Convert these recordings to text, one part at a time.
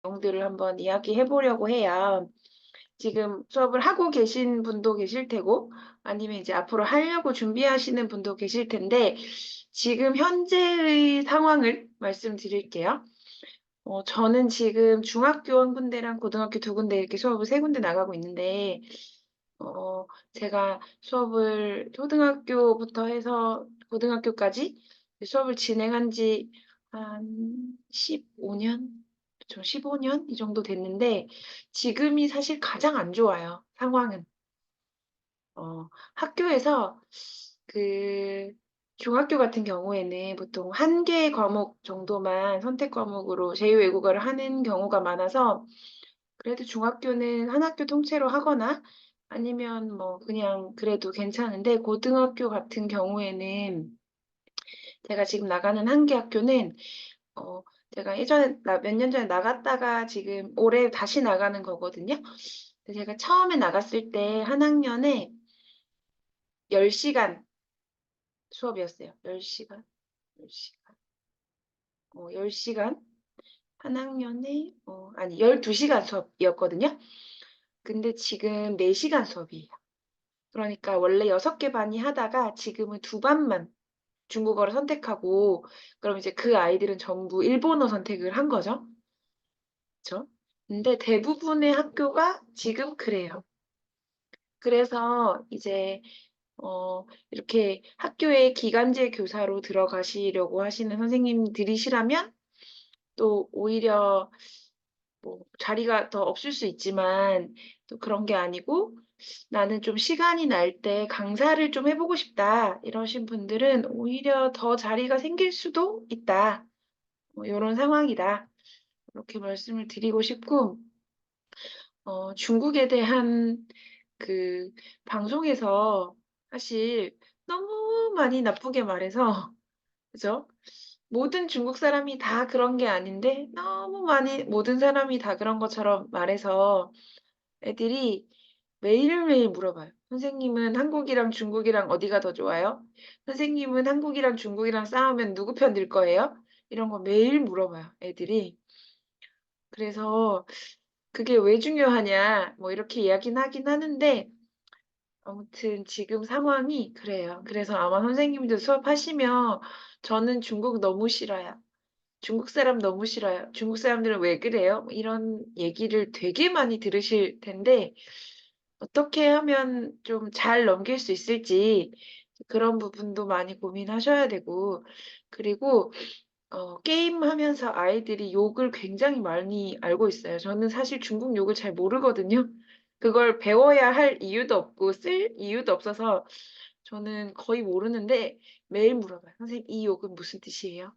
내용들을 한번 이야기해 보려고 해요. 지금 수업을 하고 계신 분도 계실 테고 아니면 이제 앞으로 하려고 준비하시는 분도 계실 텐데 지금 현재의 상황을 말씀드릴게요. 저는 지금 중학교 한 군데랑 고등학교 두 군데 이렇게 수업을 세 군데 나가고 있는데 제가 수업을 초등학교부터 해서 고등학교까지 수업을 진행한 지 한 15년? 그쵸, 15년? 이 정도 됐는데, 지금이 사실 가장 안 좋아요, 상황은. 학교에서 그 중학교 같은 경우에는 보통 한 개의 과목 정도만 선택 과목으로 제2외국어를 하는 경우가 많아서 그래도 중학교는 한 학교 통째로 하거나 아니면 뭐 그냥 그래도 괜찮은데 고등학교 같은 경우에는 제가 지금 나가는 한 개 학교는 어 제가 예전에 몇 년 전에 나갔다가 지금 올해 다시 나가는 거거든요. 근데 제가 처음에 나갔을 때 한 학년에 10시간 수업이었어요. 10시간, 10시간. 10시간 한 학년에 아니 12시간 수업이었거든요. 근데 지금 4시간 수업이에요. 그러니까 원래 6개 반이 하다가 지금은 2반만 중국어를 선택하고 그럼 이제 그 아이들은 전부 일본어 선택을 한 거죠. 그쵸? 근데 대부분의 학교가 지금 그래요. 그래서 이제 이렇게 학교에 기간제 교사로 들어가시려고 하시는 선생님들이시라면 또 오히려 뭐 자리가 더 없을 수 있지만 또 그런 게 아니고 나는 좀 시간이 날 때 강사를 좀 해보고 싶다 이러신 분들은 오히려 더 자리가 생길 수도 있다. 뭐 이런 상황이다. 이렇게 말씀을 드리고 싶고 중국에 대한 그 방송에서 사실 너무 많이 나쁘게 말해서 그죠? 모든 중국 사람이 다 그런 게 아닌데 너무 많이 모든 사람이 다 그런 것처럼 말해서 애들이 매일매일 물어봐요. 선생님은 한국이랑 중국이랑 어디가 더 좋아요? 선생님은 한국이랑 중국이랑 싸우면 누구 편 들 거예요? 이런 거 매일 물어봐요, 애들이. 그래서 그게 왜 중요하냐, 뭐 이렇게 이야기는 하긴 하는데, 아무튼 지금 상황이 그래요. 그래서 아마 선생님들 수업하시면 저는 중국 너무 싫어요. 중국 사람 너무 싫어요. 중국 사람들은 왜 그래요? 뭐 이런 얘기를 되게 많이 들으실 텐데, 어떻게 하면 좀 잘 넘길 수 있을지 그런 부분도 많이 고민하셔야 되고, 그리고 게임하면서 아이들이 욕을 굉장히 많이 알고 있어요. 저는 사실 중국 욕을 잘 모르거든요. 그걸 배워야 할 이유도 없고 쓸 이유도 없어서 저는 거의 모르는데 매일 물어봐요. 선생님, 이 욕은 무슨 뜻이에요?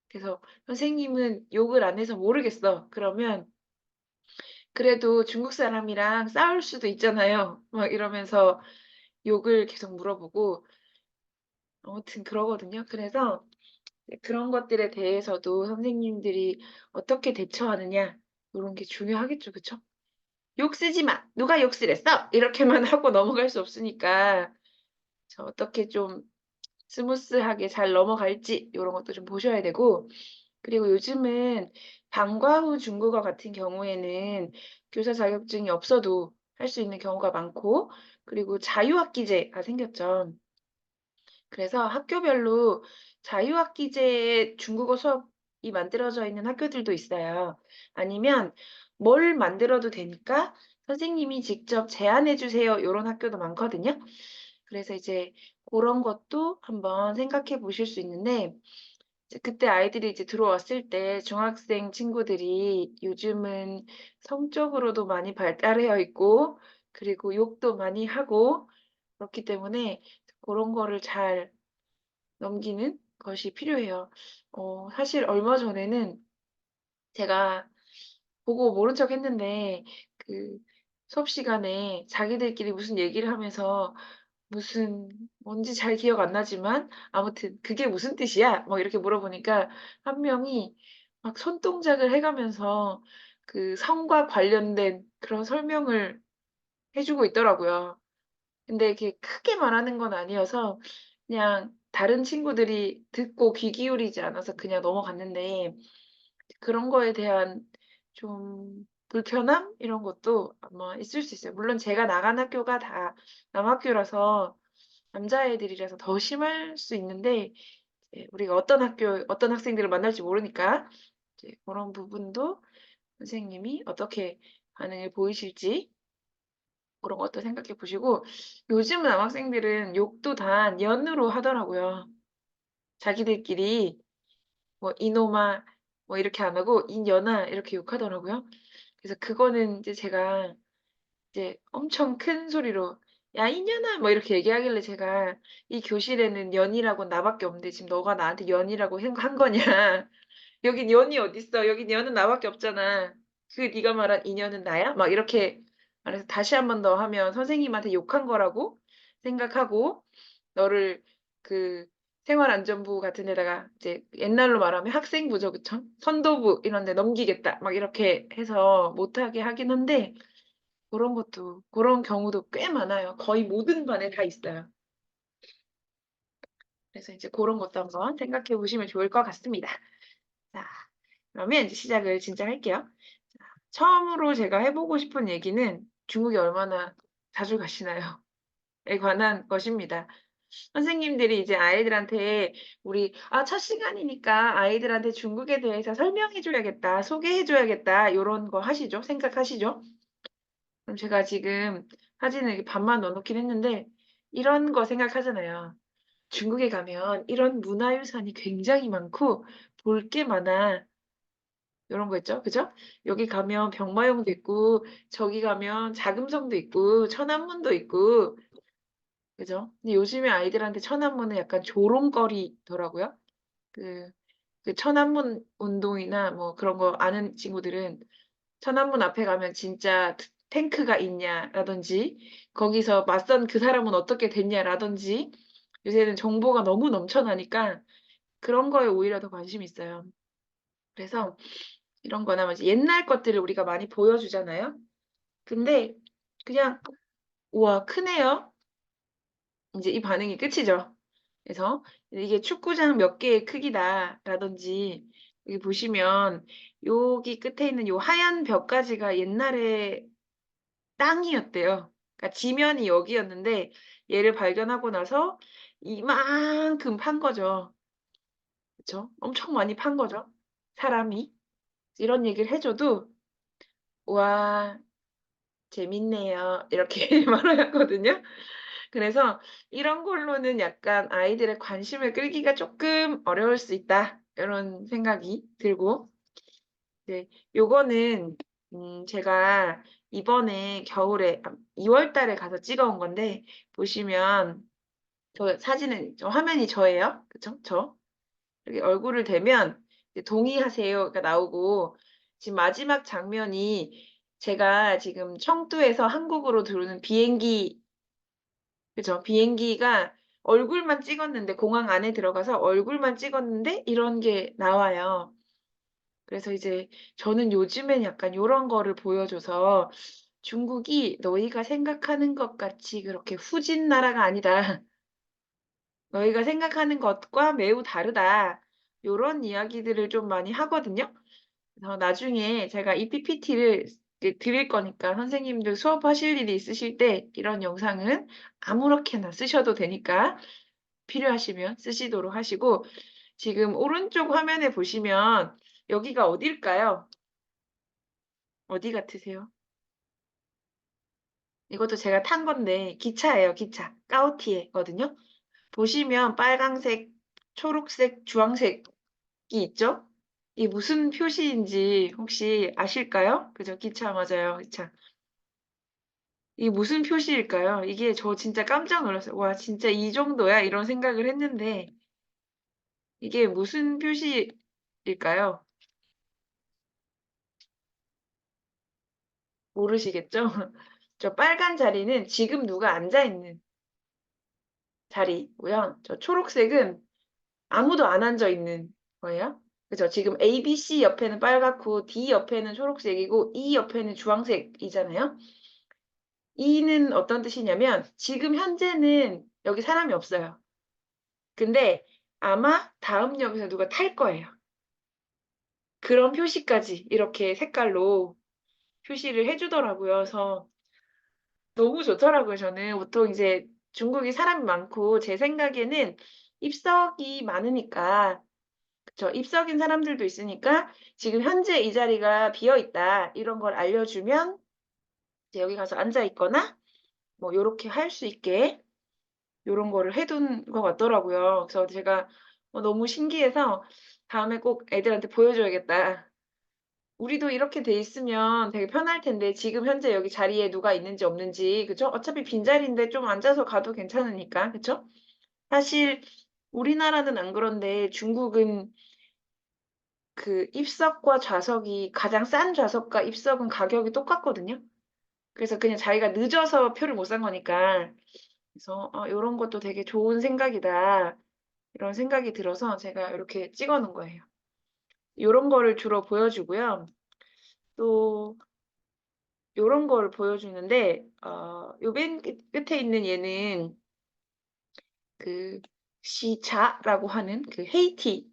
그래서 선생님은 욕을 안 해서 모르겠어. 그러면 그래도 중국 사람이랑 싸울 수도 있잖아요. 막 이러면서 욕을 계속 물어보고 아무튼 그러거든요. 그래서 그런 것들에 대해서도 선생님들이 어떻게 대처하느냐 요런 게 중요하겠죠. 그쵸? "욕 쓰지 마. 누가 욕을 했어?" 이렇게만 하고 넘어갈 수 없으니까 어떻게 좀 스무스하게 잘 넘어갈지 요런 것도 좀 보셔야 되고 그리고 요즘은 방과 후 중국어 같은 경우에는 교사 자격증이 없어도 할 수 있는 경우가 많고 그리고 자유학기제가 생겼죠. 그래서 학교별로 자유학기제의 중국어 수업이 만들어져 있는 학교들도 있어요. 아니면 뭘 만들어도 되니까 선생님이 직접 제안해 주세요. 요런 학교도 많거든요. 그래서 이제 고런 것도 한번 생각해 보실 수 있는데 이제 그때 아이들이 이제 들어왔을 때 중학생 친구들이 요즘은 성적으로도 많이 발달해 있고 그리고 욕도 많이 하고 그렇기 때문에 고런 거를 잘 넘기는 것이 필요해요. 사실 얼마 전에는 제가 보고 모른 척 했는데 그 수업 시간에 자기들끼리 무슨 얘기를 하면서 무슨 뭔지 잘 기억 안 나지만 아무튼 "그게 무슨 뜻이야?" 뭐 이렇게 물어보니까 한 명이 막 손동작을 해 가면서 그 성과 관련된 그런 설명을 해 주고 있더라고요. 근데 이렇게 크게 말하는 건 아니어서 그냥 다른 친구들이 듣고 귀 기울이지 않아서 그냥 넘어갔는데 그런 거에 대한 좀 불편함 이런 것도 아마 있을 수 있어요. 물론 제가 나간 학교가 다 남학교라서 남자애들이라서 더 심할 수 있는데 이제 우리가 어떤 학교 어떤 학생들을 만날지 모르니까 이제 고런 부분도 선생님이 어떻게 반응을 보이실지 그런 것도 생각해 보시고 요즘 남학생들은 욕도 다 연으로 하더라고요. 자기들끼리 뭐 "이놈아." 뭐 이렇게 안 하고 "이년아." 이렇게 욕하더라고요. 그래서 그거는 이제 제가 이제 엄청 큰 소리로 "야 이년아." 뭐 이렇게 얘기하길래 제가 "이 교실에는 년이라고 나밖에 없는데 지금 너가 나한테 연이라고 한 거냐. 여긴 연이 어딨어. 여긴 연은 나밖에 없잖아. 그 네가 말한 이년은 나야?" 막 이렇게 말해서 "다시 한 번 더 하면 선생님한테 욕한 거라고 생각하고 너를 그 생활안전부 같은 데다가 이제 옛날로 말하면 학생부죠. 그쵸? 선도부 이런 데 넘기겠다." 막 이렇게 해서 못하게 하긴 한데 고런 것도 고런 경우도 꽤 많아요. 거의 모든 반에 다 있어요. 그래서 이제 고런 것도 한번 생각해 보시면 좋을 것 같습니다. 자 그러면 이제 시작을 진짜 할게요. 자 처음으로 제가 해 보고 싶은 얘기는 중국에 얼마나 자주 가시나요? 에 관한 것입니다. 선생님들이 이제 아이들한테 우리 첫 시간이니까 아이들한테 중국에 대해서 설명해 줘야겠다. 소개해 줘야겠다." 요런 거 하시죠? 생각하시죠? 그럼 제가 지금 사진을 이렇게 반만 넣어 놓긴 했는데 이런 거 생각하잖아요. '중국에 가면 이런 문화유산이 굉장히 많고 볼 게 많아.' 요런 거 있죠. 그죠? '여기 가면 병마용도 있고 저기 가면 자금성도 있고 천안문도 있고' 그죠? 근데 요즘에 아이들한테 천안문은 약간 조롱거리더라고요. 그 천안문 운동이나 뭐 그런 거 아는 친구들은 "천안문 앞에 가면 진짜 탱크가 있냐."라든지 "거기서 맞선 그 사람은 어떻게 됐냐."라든지 요새는 정보가 너무 넘쳐나니까 그런 거에 오히려 더 관심이 있어요. 그래서 이런 거나 뭐 이제 옛날 것들을 우리가 많이 보여주잖아요. 근데 그냥 "우와 크네요." 인제 이 반응이 끝이죠. 그래서 "이게 축구장 몇 개의 크기다."라든지 여기 보시면 여기 끝에 있는 요 하얀 벽까지가 옛날에 땅이었대요. 그러니까 지면이 여기였는데 얘를 발견하고 나서 이만큼 판 거죠. 그쵸? 엄청 많이 판 거죠, 사람이. 이런 얘기를 해 줘도 "와 재밌네요." 이렇게 말을 하거든요. 그래서 이런 걸로는 약간 '아이들의 관심을 끌기가 쪼끔 어려울 수 있다.' 요런 생각이 들고 네 요거는 제가 이번에 겨울에 2월 달에 가서 찍어 온 건데 보시면 저 사진은 저 화면이 저예요. 그쵸? 저. 여기 얼굴을 대면 이제 "동의하세요."가 나오고 지금 마지막 장면이 제가 지금 청두에서 한국으로 들어오는 비행기 그죠. 비행기가 얼굴만 찍었는데 공항 안에 들어가서 얼굴만 찍었는데 이런 게 나와요. 그래서 이제 저는 요즘엔 약간 요런 거를 보여줘서 '중국이 너희가 생각하는 것 같이 그렇게 후진 나라가 아니다. 너희가 생각하는 것과 매우 다르다.' 요런 이야기들을 좀 많이 하거든요. 그래서 나중에 제가 이 PPT를 이제 드릴 거니까 선생님들 수업하실 일이 있으실 때 이런 영상은 아무렇게나 쓰셔도 되니까 필요하시면 쓰시도록 하시고 지금 오른쪽 화면에 보시면 여기가 어딜까요? 어디 같으세요? 이것도 제가 탄 건데 기차예요, 기차. 까오티에거든요. 보시면 빨강색, 초록색, 주황색이 있죠? 이게 무슨 표시인지 혹시 아실까요? 그죠? 기차 맞아요, 기차. 이게 무슨 표시일까요? 이게 저 진짜 깜짝 놀랐어요. '와 진짜 이 정도야?' 이런 생각을 했는데 이게 무슨 표시일까요? 모르시겠죠? 저 빨간 자리는 지금 누가 앉아 있는 자리고요. 저 초록색은 아무도 안 앉아 있는 거예요. 그죠? 지금 A, B, C 옆에는 빨갛고 D 옆에는 초록색이고 E 옆에는 주황색이잖아요. E는 어떤 뜻이냐면 지금 현재는 여기 사람이 없어요. 근데 아마 다음 역에서 누가 탈 거예요. 그런 표시까지 이렇게 색깔로 표시를 해 주더라고요. 그래서 너무 좋더라고요 저는. 보통 이제 중국이 사람이 많고 제 생각에는 입석이 많으니까 그쵸. 입석인 사람들도 있으니까 "지금 현재 이 자리가 비어 있다." 이런 걸 알려주면 이제 여기 가서 앉아 있거나 뭐 요렇게 할 수 있게 요런 거를 해둔 것 같더라고요. 그래서 제가 너무 신기해서 '다음에 꼭 애들한테 보여줘야겠다.' 우리도 이렇게 돼 있으면 되게 편할 텐데 지금 현재 여기 자리에 누가 있는지 없는지 그죠? 어차피 빈자리인데 좀 앉아서 가도 괜찮으니까. 그쵸? 사실 우리나라는 안 그런데 중국은 그 입석과 좌석이 가장 싼 좌석과 입석은 가격이 똑같거든요. 그래서 그냥 자기가 늦어서 표를 못 산 거니까. 그래서 '요런 것도 되게 좋은 생각이다.' 이런 생각이 들어서 제가 요렇게 찍어 놓은 거예요. 요런 거를 주로 보여주고요. 또 요런 거를 보여주는데 요 맨 끝에 있는 얘는 그 시차라고 하는 그 헤이티인데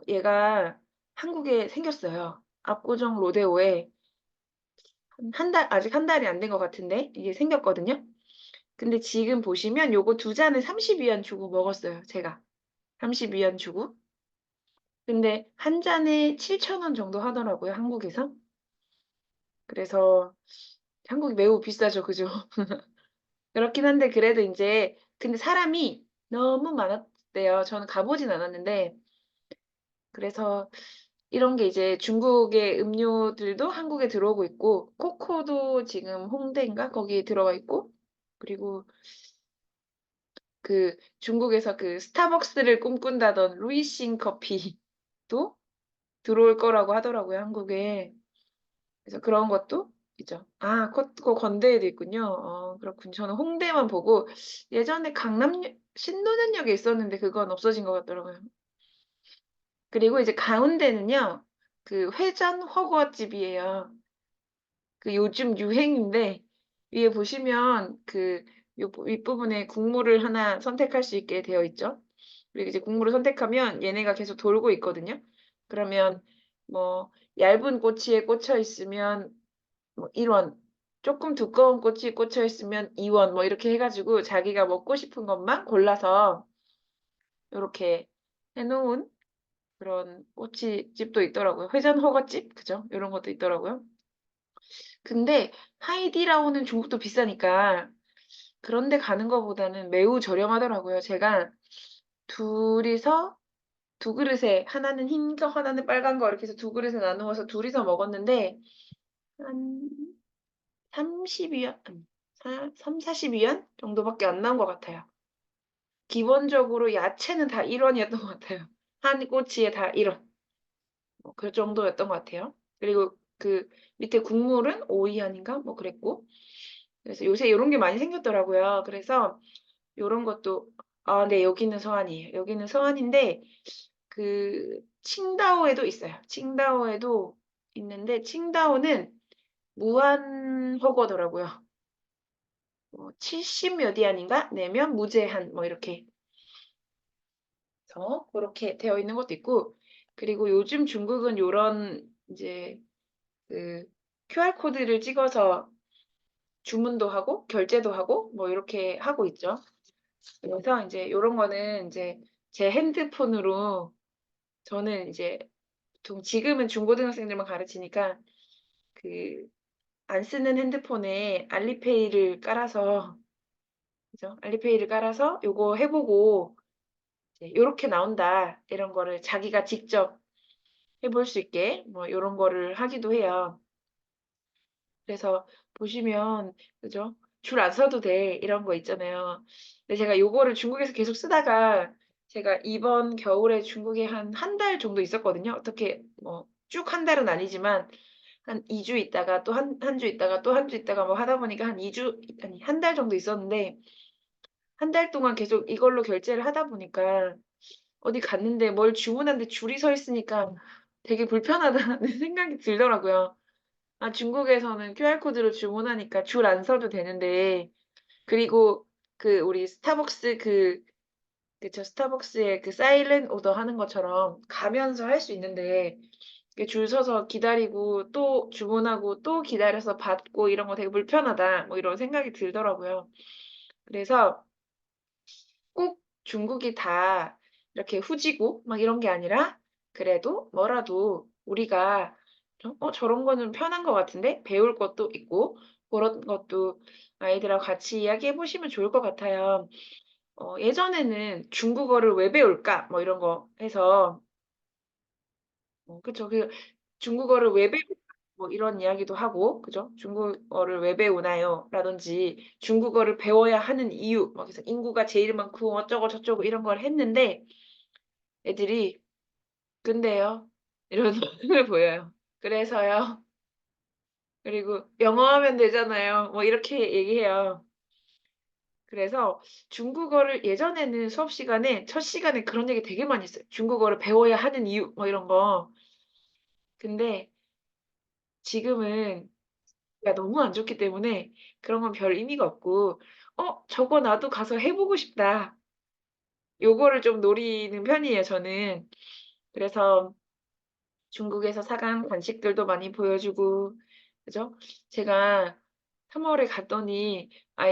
얘가 한국에 생겼어요. 압구정 로데오에 한 달 아직 한 달이 안 된 것 같은데 이게 생겼거든요. 근데 지금 보시면 요거 두 잔을 32원 주고 먹었어요 제가. 32원 주고. 근데 한 잔에 7,000원 정도 하더라고요 한국에서. 그래서 한국이 매우 비싸죠. 그죠? 그렇긴 한데 그래도 인제 근데 사람이 너무 많았대요. 저는 가 보진 않았는데 그래서 이런 게 이제 중국의 음료들도 한국에 들어오고 있고 코코도 지금 홍대인가 거기에 들어와 있고 그리고 그 중국에서 그 스타벅스를 꿈꾼다던 루이싱 커피도 들어올 거라고 하더라고요 한국에. 그래서 그런 것도 있죠. 아 코 건대에도 있군요. 그렇군요. 저는 홍대만 보고 예전에 강남역 신논현역에 있었는데 그건 없어진 것 같더라고요. 그리고 이제 가운데는요. 그 회전 허거집이에요. 그 요즘 유행인데 위에 보시면 그 요 윗부분에 국물을 하나 선택할 수 있게 되어 있죠. 그리고 이제 국물을 선택하면 얘네가 계속 돌고 있거든요. 그러면 뭐 얇은 꼬치에 꽂혀 있으면 뭐 1 원, 쪼끔 두꺼운 꼬치에 꽂혀 있으면 2원 뭐 이렇게 해 가지고 자기가 먹고 싶은 것만 골라서 요렇게 해 놓은 그런 꼬치집도 있더라고요. 회전 허거집 그죠? 요런 것도 있더라고요. 근데 하이디라오는 중국도 비싸니까 그런 데 가는 거보다는 매우 저렴하더라고요. 제가 둘이서 두 그릇에 하나는 흰 거 하나는 빨간 거 이렇게 해서 두 그릇에 나누어서 둘이서 먹었는데 한 32원 사 30-40 위안 정도밖에 안 나온 것 같아요. 기본적으로 야채는 다 1 원이었던 것 같아요. 한 꼬치에 다 1 원. 뭐 그 정도였던 것 같아요. 그리고 그 밑에 국물은 5 위안인가 뭐 그랬고 그래서 요새 요런 게 많이 생겼더라고요. 그래서 요런 것도 네 여기는 서안이에요. 여기는 서안인데 그 칭다오에도 있어요. 칭다오에도 있는데 칭다오는 무한허거더라고요. 70몇 위안인가 내면 무제한 뭐 이렇게 해서 고렇게 되어 있는 것도 있고 그리고 요즘 중국은 요런 인제 그 QR 코드를 찍어서 주문도 하고 결제도 하고 뭐 요렇게 하고 있죠. 그래서 인제 요런 거는 인제 제 핸드폰으로 저는 이제 보통 지금은 중고등학생들만 가르치니까 그 안 쓰는 핸드폰에 알리페이를 깔아서 그죠? 알리페이를 깔아서 요거 해 보고 이제 "요렇게 나온다." 이런 거를 자기가 직접 해볼 수 있게 뭐 요런 거를 하기도 해요. 그래서 보시면 그죠? "줄 안 서도 돼." 이런 거 있잖아요. 근데 제가 요거를 중국에서 계속 쓰다가 제가 이번 겨울에 중국에 한 달 정도 있었거든요. 어떻게 뭐 쭉 한 달은 아니지만 한 2주 있다가 또 한 주 있다가 또 한 주 있다가 뭐 하다 보니까 한 2주 아니 한 달 정도 있었는데 한 달 동안 계속 이걸로 결제를 하다 보니까 어디 갔는데 뭘 주문하는데 줄이 서 있으니까 되게 불편하다는 생각이 들더라고요. 중국에서는 QR 코드로 주문하니까 줄 안 서도 되는데 그리고 그 우리 스타벅스 그 그쵸. 스타벅스에 그 사일렌트 오더 하는 것처럼 가면서 할 수 있는데 이게 줄 서서 기다리고 또 주문하고 또 기다려서 받고 이런 거 되게 불편하다 뭐 이런 생각이 들더라고요. 그래서 꼭 중국이 다 이렇게 후지고 막 이런 게 아니라 그래도 뭐라도 우리가 좀 '저런 거는 편한 것 같은데?' 배울 것도 있고 고런 것도 아이들하고 같이 이야기해 보시면 좋을 것 같아요. 예전에는 '중국어를 왜 배울까?' 뭐 이런 거 해서 그쵸. 중국어를 왜 배울까 뭐 이런 이야기도 하고 그죠? "중국어를 왜 배우나요?" 라든지 "중국어를 배워야 하는 이유." 막 그래서 "인구가 제일 많고 어쩌고 저쩌고." 이런 걸 했는데 애들이 "근데요." 이런 반응을 보여요. "그래서요." 그리고 "영어 하면 되잖아요." 뭐 이렇게 얘기해요. 그래서 중국어를 예전에는 수업 시간에 첫 시간에 그런 얘기 되게 많이 했어요. 중국어를 배워야 하는 이유 뭐 이런 거. 근데 지금은 야 너무 안 좋기 때문에 그런 건 별 의미가 없고 '저거 나도 가서 해 보고 싶다.' 요거를 좀 노리는 편이에요 저는. 그래서 중국에서 사간 간식들도 많이 보여주고 그죠? 제가 3 월에 갔더니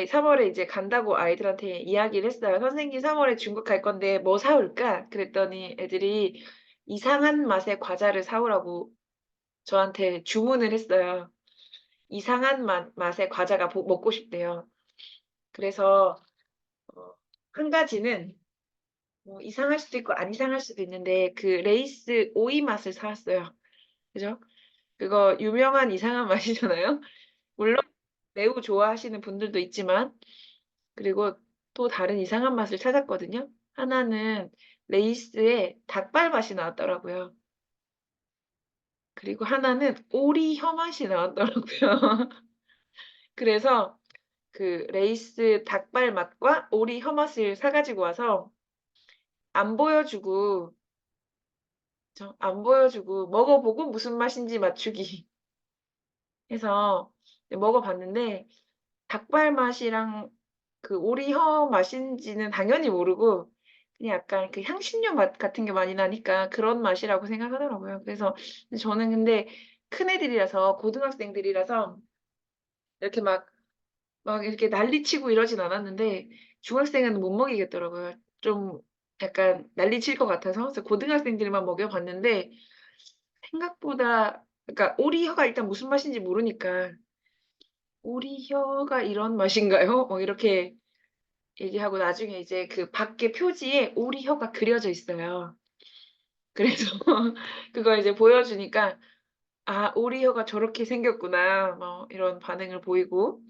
3 월에 이제 간다고 아이들한테 이야기를 했어요. "선생님 3 월에 중국 갈 건데 뭐 사 올까?" 그랬더니 애들이 이상한 맛의 과자를 사 오라고 저한테 주문을 했어요. 이상한 맛의 과자가 먹고 싶대요. 그래서 어 한 가지는 뭐 이상할 수도 있고 안 이상할 수도 있는데 그 레이스 오이 맛을 사 왔어요. 그죠? 그거 유명한 이상한 맛이잖아요. 물론 매우 좋아하시는 분들도 있지만 그리고 또 다른 이상한 맛을 찾았거든요. 하나는 레이스에 닭발 맛이 나왔더라고요. 그리고 하나는 오리 혀 맛이 나왔더라고요. 그래서 그 레이스 닭발 맛과 오리 혀 맛을 사 가지고 와서 안 보여주고 안 보여주고 먹어 보고 무슨 맛인지 맞추기 해서 먹어 봤는데 닭발 맛이랑 그 오리 혀 맛인지는 당연히 모르고 그냥 약간 그 향신료 맛 같은 게 많이 나니까 그런 맛이라고 생각하더라고요. 그래서 저는 근데 큰애들이라서 고등학생들이라서 이렇게 막 이렇게 난리치고 이러진 않았는데 중학생은 못 먹이겠더라고요. 좀 약간 난리칠 것 같아서. 그래서 고등학생들만 먹여 봤는데 생각보다 그러니까 오리혀가 일단 무슨 맛인지 모르니까 "오리혀가 이런 맛인가요?" 이렇게 얘기하고 나중에 이제 그 밖에 표지에 오리혀가 그려져 있어요. 그래서 그걸 이제 보여주니까 '아 오리혀가 저렇게 생겼구나.' 뭐 이런 반응을 보이고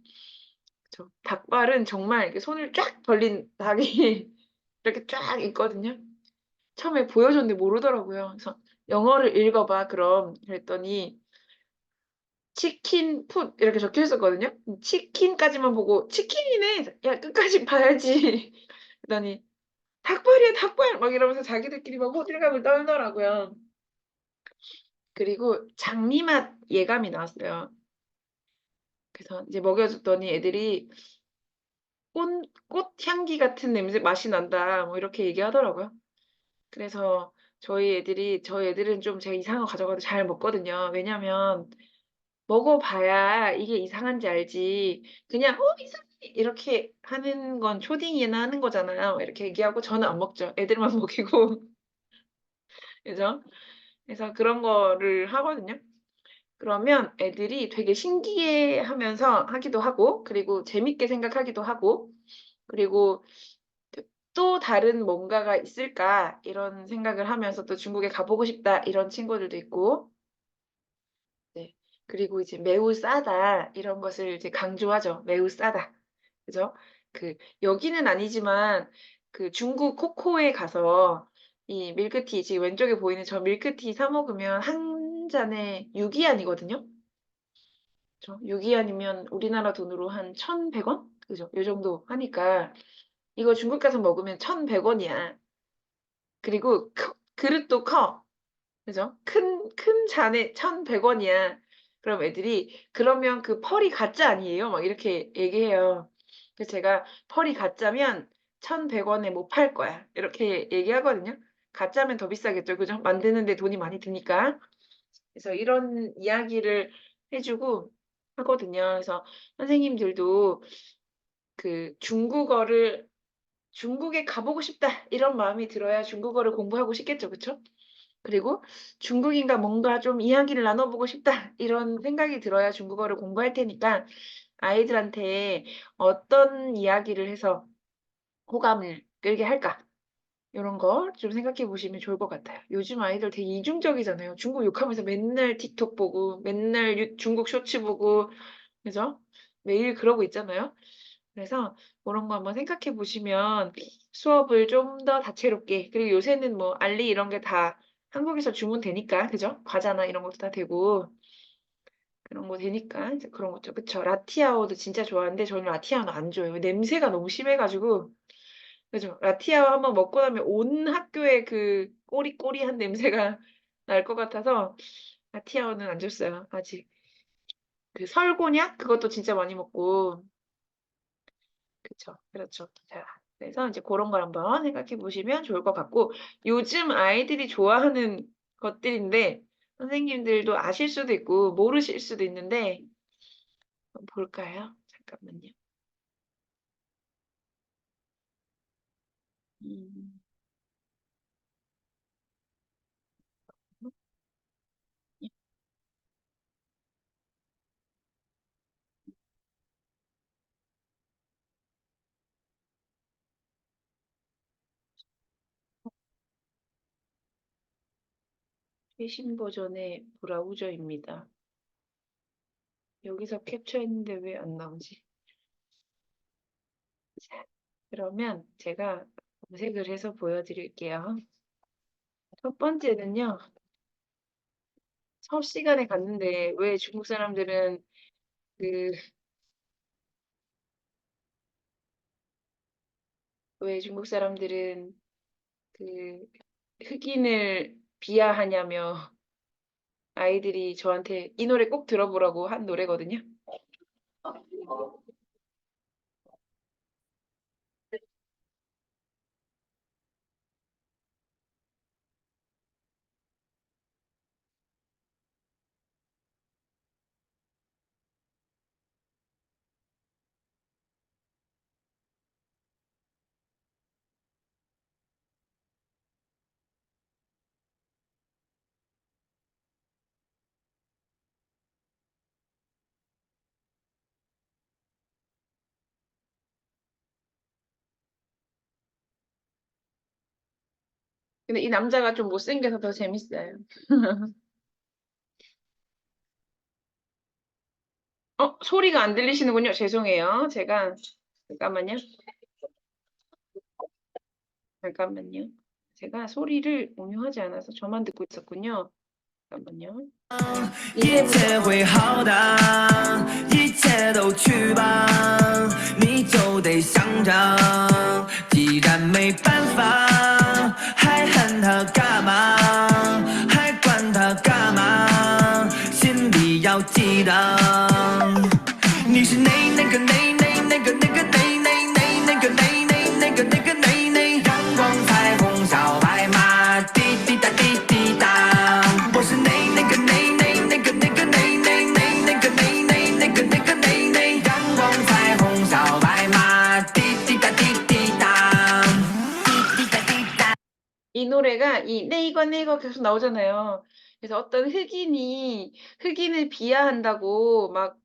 그쵸. 닭발은 정말 이렇게 손을 쫙 벌린 닭이 이렇게 쫙 있거든요. 처음에 보여줬는데 모르더라고요. 그래서 "영어를 읽어 봐 그럼." 그랬더니 치킨 풋 이렇게 적혀 있었거든요. 치킨까지만 보고 "치킨이네." "야 끝까지 봐야지." 그랬더니 "닭발이야 닭발." 막 이러면서 자기들끼리 막 호들갑을 떨더라고요. 그리고 장미맛 예감이 나왔어요. 그래서 이제 먹여 줬더니 애들이 꽃향기 같은 냄새 맛이 난다." 뭐 이렇게 얘기하더라고요. 그래서 저희 애들은 좀 제가 이상한 거 가져가도 잘 먹거든요. 왜냐하면 먹어 봐야 이게 이상한지 알지 그냥 "어 이상해." 이렇게 하는 건 초딩이나 하는 거잖아요. 이렇게 얘기하고 저는 안 먹죠. 애들만 먹이고. 그죠? 그래서 그런 거를 하거든요. 그러면 애들이 되게 신기해하면서 하기도 하고 그리고 재밌게 생각하기도 하고 그리고 그 '또 다른 뭔가가 있을까?' 이런 생각을 하면서 또 '중국에 가 보고 싶다.' 이런 친구들도 있고 네. 그리고 이제 "매우 싸다." 이런 것을 이제 강조하죠. "매우 싸다." 그죠? 여기는 아니지만 그 중국 코코에 가서 이 밀크티 지금 왼쪽에 보이는 저 밀크티 사 먹으면 한 잔에 6위안이거든요. 그죠? 6위안이면 우리나라 돈으로 한 1,100원? 그죠? 요 정도 하니까 이거 중국 가서 먹으면 1,100원이야. 그리고 그릇도 커. 그죠? 큰 잔에 1,100원이야. 그럼 애들이 "그러면 그 펄이 가짜 아니에요?" 막 이렇게 얘기해요. 그래서 제가 "펄이 가짜면 1,100원에 못 팔 거야. 이렇게 얘기하거든요. 가짜면 더 비싸겠죠. 그죠? 만드는데 돈이 많이 드니까. 그래서 이런 이야기를 해 주고 하거든요. 그래서 선생님들도 그 중국에 가 보고 싶다 이런 마음이 들어야 중국어를 공부하고 싶겠죠. 그쵸? 그리고 '중국인과 뭔가 좀 이야기를 나눠 보고 싶다.' 이런 생각이 들어야 중국어를 공부할 테니까 아이들한테 어떤 이야기를 해서 호감을 끌게 할까? 요런 거 좀 생각해 보시면 좋을 것 같아요. 요즘 아이들 되게 이중적이잖아요. 중국 욕하면서 맨날 틱톡 보고 맨날 중국 쇼츠 보고 그죠? 매일 그러고 있잖아요. 그래서 고런 거 한번 생각해 보시면 수업을 좀 더 다채롭게 그리고 요새는 뭐 알리 이런 게 다 한국에서 주문되니까 그죠? 과자나 이런 것도 다 되고 그런 거 되니까 이제 그런 거죠. 그쵸. 라티아오도 진짜 좋아하는데 저는 라티아오는 안 좋아해요. 냄새가 너무 심해 가지고 그죠. 라티아오 한번 먹고 나면 온 학교에 그 꼬리꼬리한 냄새가 날 것 같아서 라티아오는 안 줬어요 아직. 그 설곤약 그것도 진짜 많이 먹고 그쵸. 그렇죠. 자 그래서 인제 고런 걸 한번 생각해 보시면 좋을 것 같고 요즘 아이들이 좋아하는 것들인데 선생님들도 아실 수도 있고 모르실 수도 있는데 한번 볼까요? 잠깐만요. 음. 예. 최신 버전의 브라우저입니다. 여기서 캡처했는데 왜 안 나오지? 자 그러면 제가 검색을 해서 보여 드릴게요. 첫 번째는요. 수업 시간에 갔는데 왜 중국 사람들은 그 왜 중국 사람들은 그 흑인을 비하하냐며 아이들이 저한테 이 노래 꼭 들어보라고 한 노래거든요. 근데 이 남자가 좀 못생겨서 더 재밌어요. 소리가 안 들리시는군요. 죄송해요. 제가 잠깐만요. 잠깐만요. 제가 소리를 공유하지 않아서 저만 듣고 있었군요. 잠깐만요. 一 이제부터 切会好的，一切都去吧，你就得想着，既然没办法，还恨他干嘛？还管他干嘛？心里要记得，你是那个阳光彩虹小白马，滴滴答滴滴答。我是阳光彩虹小白马，滴滴答滴滴答，滴滴答滴答。 이 노래가 이 네이거 네이거 계속 나오잖아요. 그래서 어떤 흑인을 비하한다고 막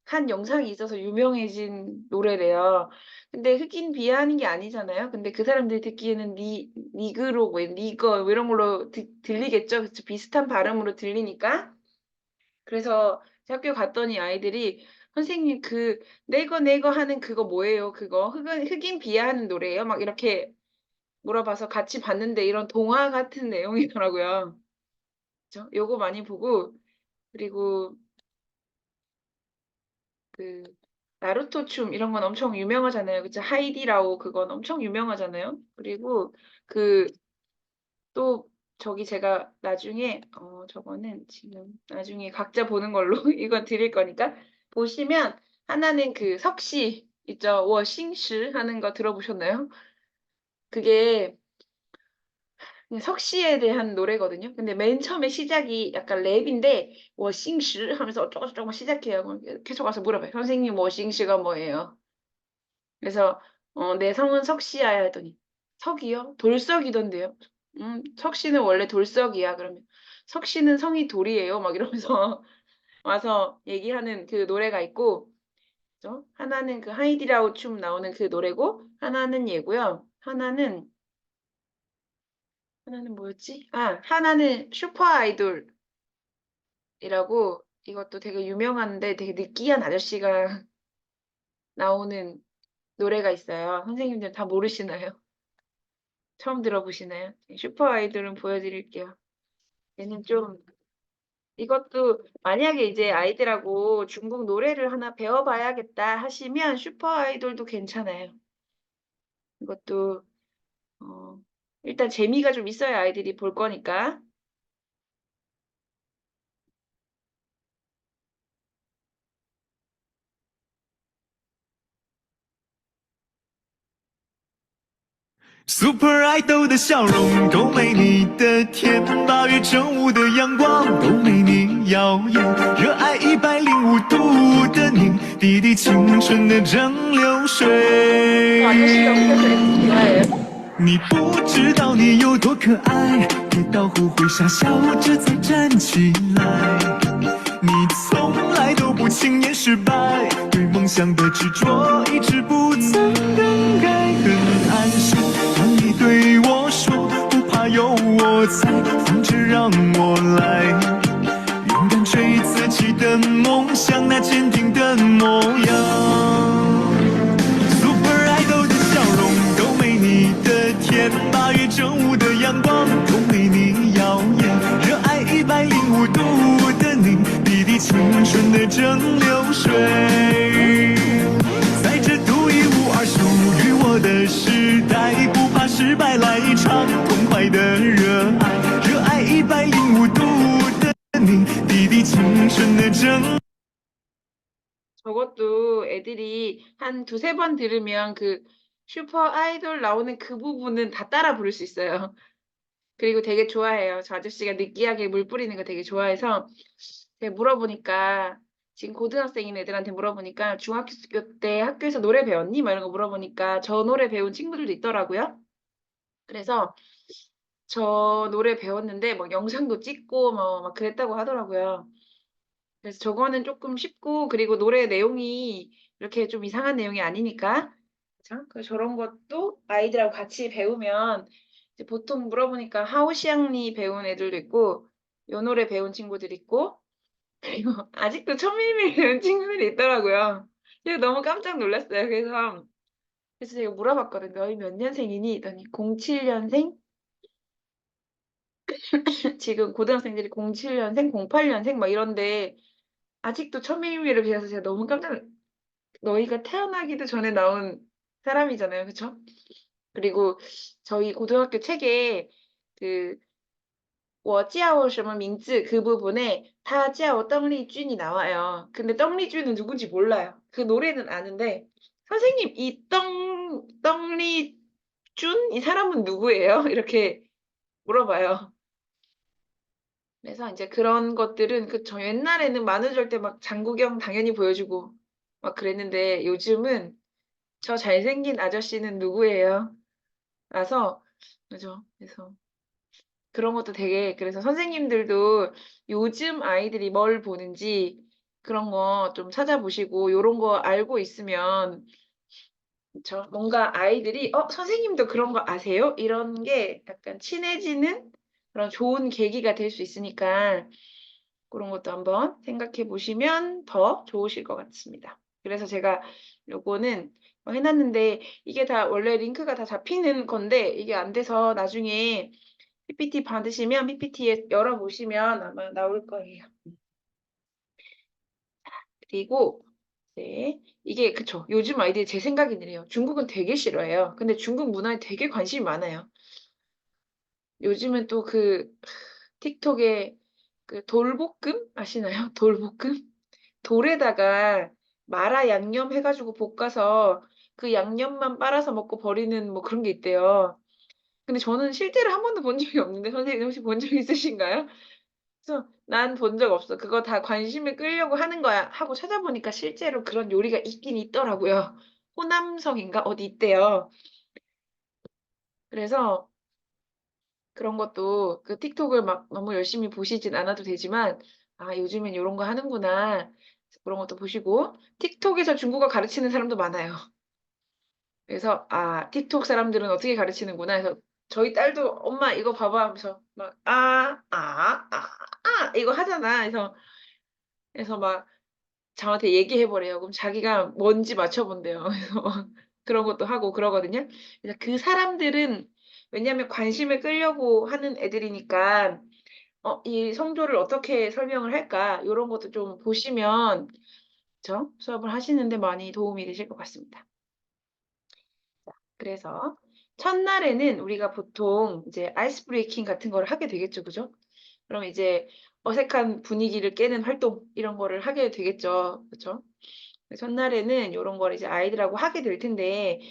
한 영상이 있어서 유명해진 노래래요. 근데 흑인 비하하는 게 아니잖아요. 근데 그 사람들이 듣기에는 니그로 뭐 니거 뭐 이런 걸로 들리겠죠. 그쵸. 비슷한 발음으로 들리니까. 그래서 학교 갔더니 아이들이 "선생님 그 네거 네거 하는 그거 뭐예요? 그거 흑인 비하하는 노래예요?" 막 이렇게 물어봐서 같이 봤는데 이런 동화 같은 내용이더라고요. 그죠? 요거 많이 보고 그리고 그 나루토 춤 이런 건 엄청 유명하잖아요. 그쵸? 하이디라오 그건 엄청 유명하잖아요. 그리고 그 또 저기 제가 나중에 저거는 지금 나중에 각자 보는 걸로 이건 드릴 거니까 보시면 하나는 그 석시 있죠. 워싱시 하는 거 들어보셨나요? 그게 그냥 석씨에 대한 노래거든요. 근데 맨 처음에 시작이 약간 랩인데 워싱시 하면서 어쩌고저쩌고 막 시작해요. 그럼 계속 와서 물어봐요. 선생님 워싱시가 뭐예요? 그래서 내 성은 석씨야 했더니 석이요? 돌석이던데요. 석씨는 원래 돌석이야. 그러면 석씨는 성이 돌이에요. 막 이러면서 와서 얘기하는 그 노래가 있고, 그죠? 하나는 그 하이디라우 춤 나오는 그 노래고, 하나는 얘고요. 하나는 뭐였지? 아, 하나는 슈퍼 아이돌이라고, 이것도 되게 유명한데 되게 느끼한 아저씨가 나오는 노래가 있어요. 선생님들 다 모르시나요? 처음 들어보시나요? 슈퍼 아이돌은 보여드릴게요. 얘는 좀, 이것도 만약에 이제 아이들하고 중국 노래를 하나 배워봐야겠다 하시면 슈퍼 아이돌도 괜찮아요. 이것도, 어, 일단 재미가 좀 있어야 아이들이 볼 거니까. Super Idol 的笑容都没你的甜，八月正午的阳光都没你耀眼，热爱105度的你，滴滴青春的蒸馏水。 아저씨가 웃겨서 애들 좋아해요. 你不知道你有多可爱，跌倒后会傻笑着再站起来。你从来都不轻言失败，对梦想的执着一直不曾更改。很安心，当你对我说不怕有我在，放着让我来，勇敢追自己的梦想，那坚定的模样。Super Idol 的笑容都没你的甜，八月正午的阳光都没你耀眼，热爱105度的你，滴滴青春的蒸馏水，在这独一无二属于我的时代，不怕失败，来一场痛快的热爱，热爱105度的你，滴滴青春的蒸。 저것도 애들이 한 두세 번 들으면 그 슈퍼 아이돌 나오는 그 부분은 다 따라 부를 수 있어요. 그리고 되게 좋아해요. 저 아저씨가 느끼하게 물 뿌리는 거 되게 좋아해서 제가 물어보니까 지금 고등학생인 애들한테 물어보니까 중학교 때 학교에서 노래 배웠니? 막 이런 거 물어보니까 저 노래 배운 친구들도 있더라고요. 그래서 저 노래 배웠는데 막 영상도 찍고 뭐 막 그랬다고 하더라고요. 그래서 저거는 조금 쉽고 그리고 노래 내용이 이렇게 좀 이상한 내용이 아니니까 그죠? 그 저런 것도 아이들하고 같이 배우면 이제 보통 물어보니까 하오시앙리 배운 애들도 있고 요 노래 배운 친구들 있고 그리고 아직도 천밀밀 배운 친구들이 있더라고요. 제가 너무 깜짝 놀랐어요. 그래서 제가 물어봤거든요. 너희 몇 년생이니? 했더니 07년생? 지금 고등학생들이 07년생, 08년생 막 이런데 아직도 천밀밀을 배워서 제가 너무 너희가 태어나기도 전에 나온 사람이잖아요. 그쵸? 그리고 저희 고등학교 책에 그, 我叫什么名字 그 부분에 다叫 떡리준이 나와요. 근데 떡리준은 누군지 몰라요. 그 노래는 아는데, 선생님, 떡리준? 이 사람은 누구예요? 이렇게 물어봐요. 그래서 이제 그런 것들은 저 옛날에는 만우절 때 막 장구경 당연히 보여주고 막 그랬는데 요즘은 저 잘생긴 아저씨는 누구예요? 라서 그죠? 그래서 그런 것도 되게 그래서 선생님들도 요즘 아이들이 뭘 보는지 그런 거 좀 찾아보시고 요런 거 알고 있으면 그쵸? 뭔가 아이들이 선생님도 그런 거 아세요? 이런 게 약간 친해지는 그런 좋은 계기가 될 수 있으니까 그런 것도 한번 생각해 보시면 더 좋으실 것 같습니다. 그래서 제가 요거는 해놨는데 이게 다 원래 링크가 다 잡히는 건데 이게 안 돼서 나중에 PPT 받으시면 PPT에 열어보시면 아마 나올 거예요. 그리고 이게 그쵸. 요즘 아이들이 제 생각엔 이래요. 중국은 되게 싫어해요. 근데 중국 문화에 되게 관심이 많아요. 요즘은 또 틱톡에 그 돌볶음 아시나요? 돌볶음? 돌에다가 마라 양념 해가지고 볶아서 그 양념만 빨아서 먹고 버리는 뭐 그런 게 있대요. 근데 저는 실제로 한 번도 본 적이 없는데 선생님 혹시 본 적 있으신가요? 그래서 '난 본 적 없어. 그거 다 관심을 끌려고 하는 거야.' 하고 찾아보니까 실제로 그런 요리가 있긴 있더라고요. 호남성인가 어디 있대요. 그래서 그런 것도 그 틱톡을 막 너무 열심히 보시진 않아도 되지만 '아 요즘엔 요런 거 하는구나.' 그런 것도 보시고 틱톡에서 중국어 가르치는 사람도 많아요. 그래서 '아 틱톡 사람들은 어떻게 가르치는구나.' 해서 저희 딸도 "엄마 이거 봐봐." 하면서 막 "아. 아. 아. 아." 이거 하잖아. 그래서 막 저한테 얘기해 보래요. 그럼 자기가 뭔지 맞춰 본대요. 그래서 막 그런 것도 하고 그러거든요. 그래서 그 사람들은 왜냐하면 관심을 끌려고 하는 애들이니까 '이 성조를 어떻게 설명을 할까?' 요런 것도 좀 보시면 그쵸? 수업을 하시는 데 많이 도움이 되실 것 같습니다. 그래서 첫날에는 우리가 보통 이제 아이스 브레이킹 같은 거를 하게 되겠죠. 그죠? 그럼 이제 어색한 분위기를 깨는 활동 이런 거를 하게 되겠죠. 그쵸? 첫날에는 요런 거를 이제 아이들하고 하게 될 텐데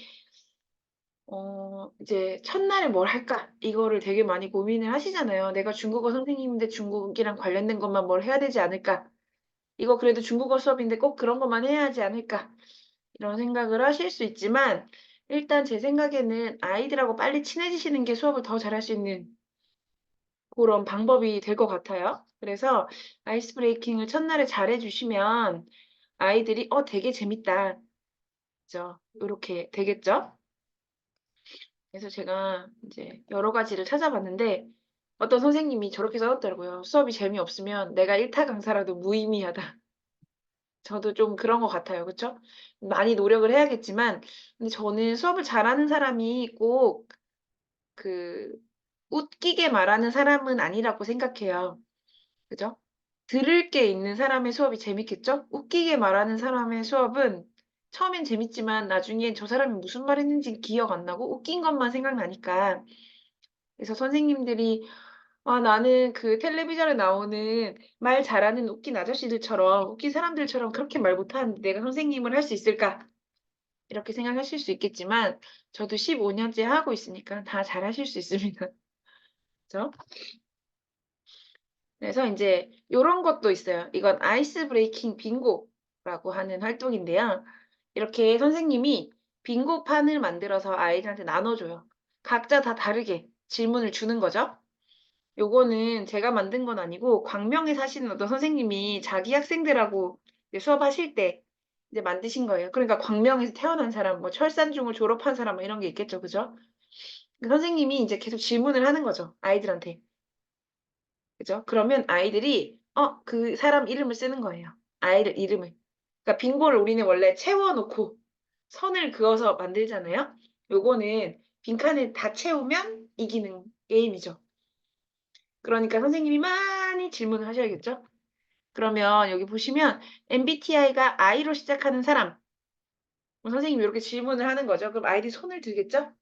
이제 '첫날에 뭘 할까?' 이거를 되게 많이 고민을 하시잖아요. '내가 중국어 선생님인데 중국이랑 관련된 것만 뭘 해야 되지 않을까? 이거 그래도 중국어 수업인데 꼭 그런 것만 해야 하지 않을까?' 이런 생각을 하실 수 있지만 일단 제 생각에는 아이들하고 빨리 친해지시는 게 수업을 더 잘할 수 있는 고런 방법이 될 것 같아요. 그래서 아이스 브레이킹을 첫날에 잘해 주시면 아이들이 '어 되게 재밌다.' 그죠? 요렇게 되겠죠? 그래서 제가 인제 여러 가지를 찾아봤는데 어떤 선생님이 저렇게 써 놨더라고요. "수업이 재미없으면 내가 1타 강사라도 무의미하다." 저도 좀 그런 것 같아요. 그쵸? 많이 노력을 해야겠지만 근데 저는 수업을 잘하는 사람이 꼭 그 웃기게 말하는 사람은 아니라고 생각해요. 그죠? 들을 게 있는 사람의 수업이 재밌겠죠? 웃기게 말하는 사람의 수업은 처음엔 재밌지만 나중엔 저 사람이 무슨 말 했는지 기억 안 나고 웃긴 것만 생각나니까. 그래서 선생님들이 '아 나는 그 텔레비전에 나오는 말 잘하는 웃긴 아저씨들처럼 웃긴 사람들처럼 그렇게 말 못하는데 내가 선생님을 할 수 있을까?' 이렇게 생각하실 수 있겠지만 저도 15 년째 하고 있으니까 다 잘하실 수 있습니다. 그죠? 그래서 인제 요런 것도 있어요. 이건 아이스 브레이킹 빙고라고 하는 활동인데요. 이렇게 선생님이 빙고판을 만들어서 아이들한테 나눠 줘요. 각자 다 다르게 질문을 주는 거죠. 요거는 제가 만든 건 아니고 광명에 사시는 어떤 선생님이 자기 학생들하고 이제 수업하실 때 이제 만드신 거예요. 그러니까 광명에서 태어난 사람 뭐 철산중을 졸업한 사람 뭐 이런 게 있겠죠. 그죠? 그 선생님이 인제 계속 질문을 하는 거죠, 아이들한테. 그죠? 그러면 아이들이 그 사람 이름을 쓰는 거예요. 아이들 이름을. 그러니까 빙고를 우리는 원래 채워 놓고 선을 그어서 만들잖아요. 요거는 빈칸을 다 채우면 이기는 게임이죠. 그러니까 선생님이 많이 질문을 하셔야겠죠? 그러면 여기 보시면 MBTI가 I로 시작하는 사람. 선생님이 요렇게 질문을 하는 거죠. 그럼 아이들이 손을 들겠죠?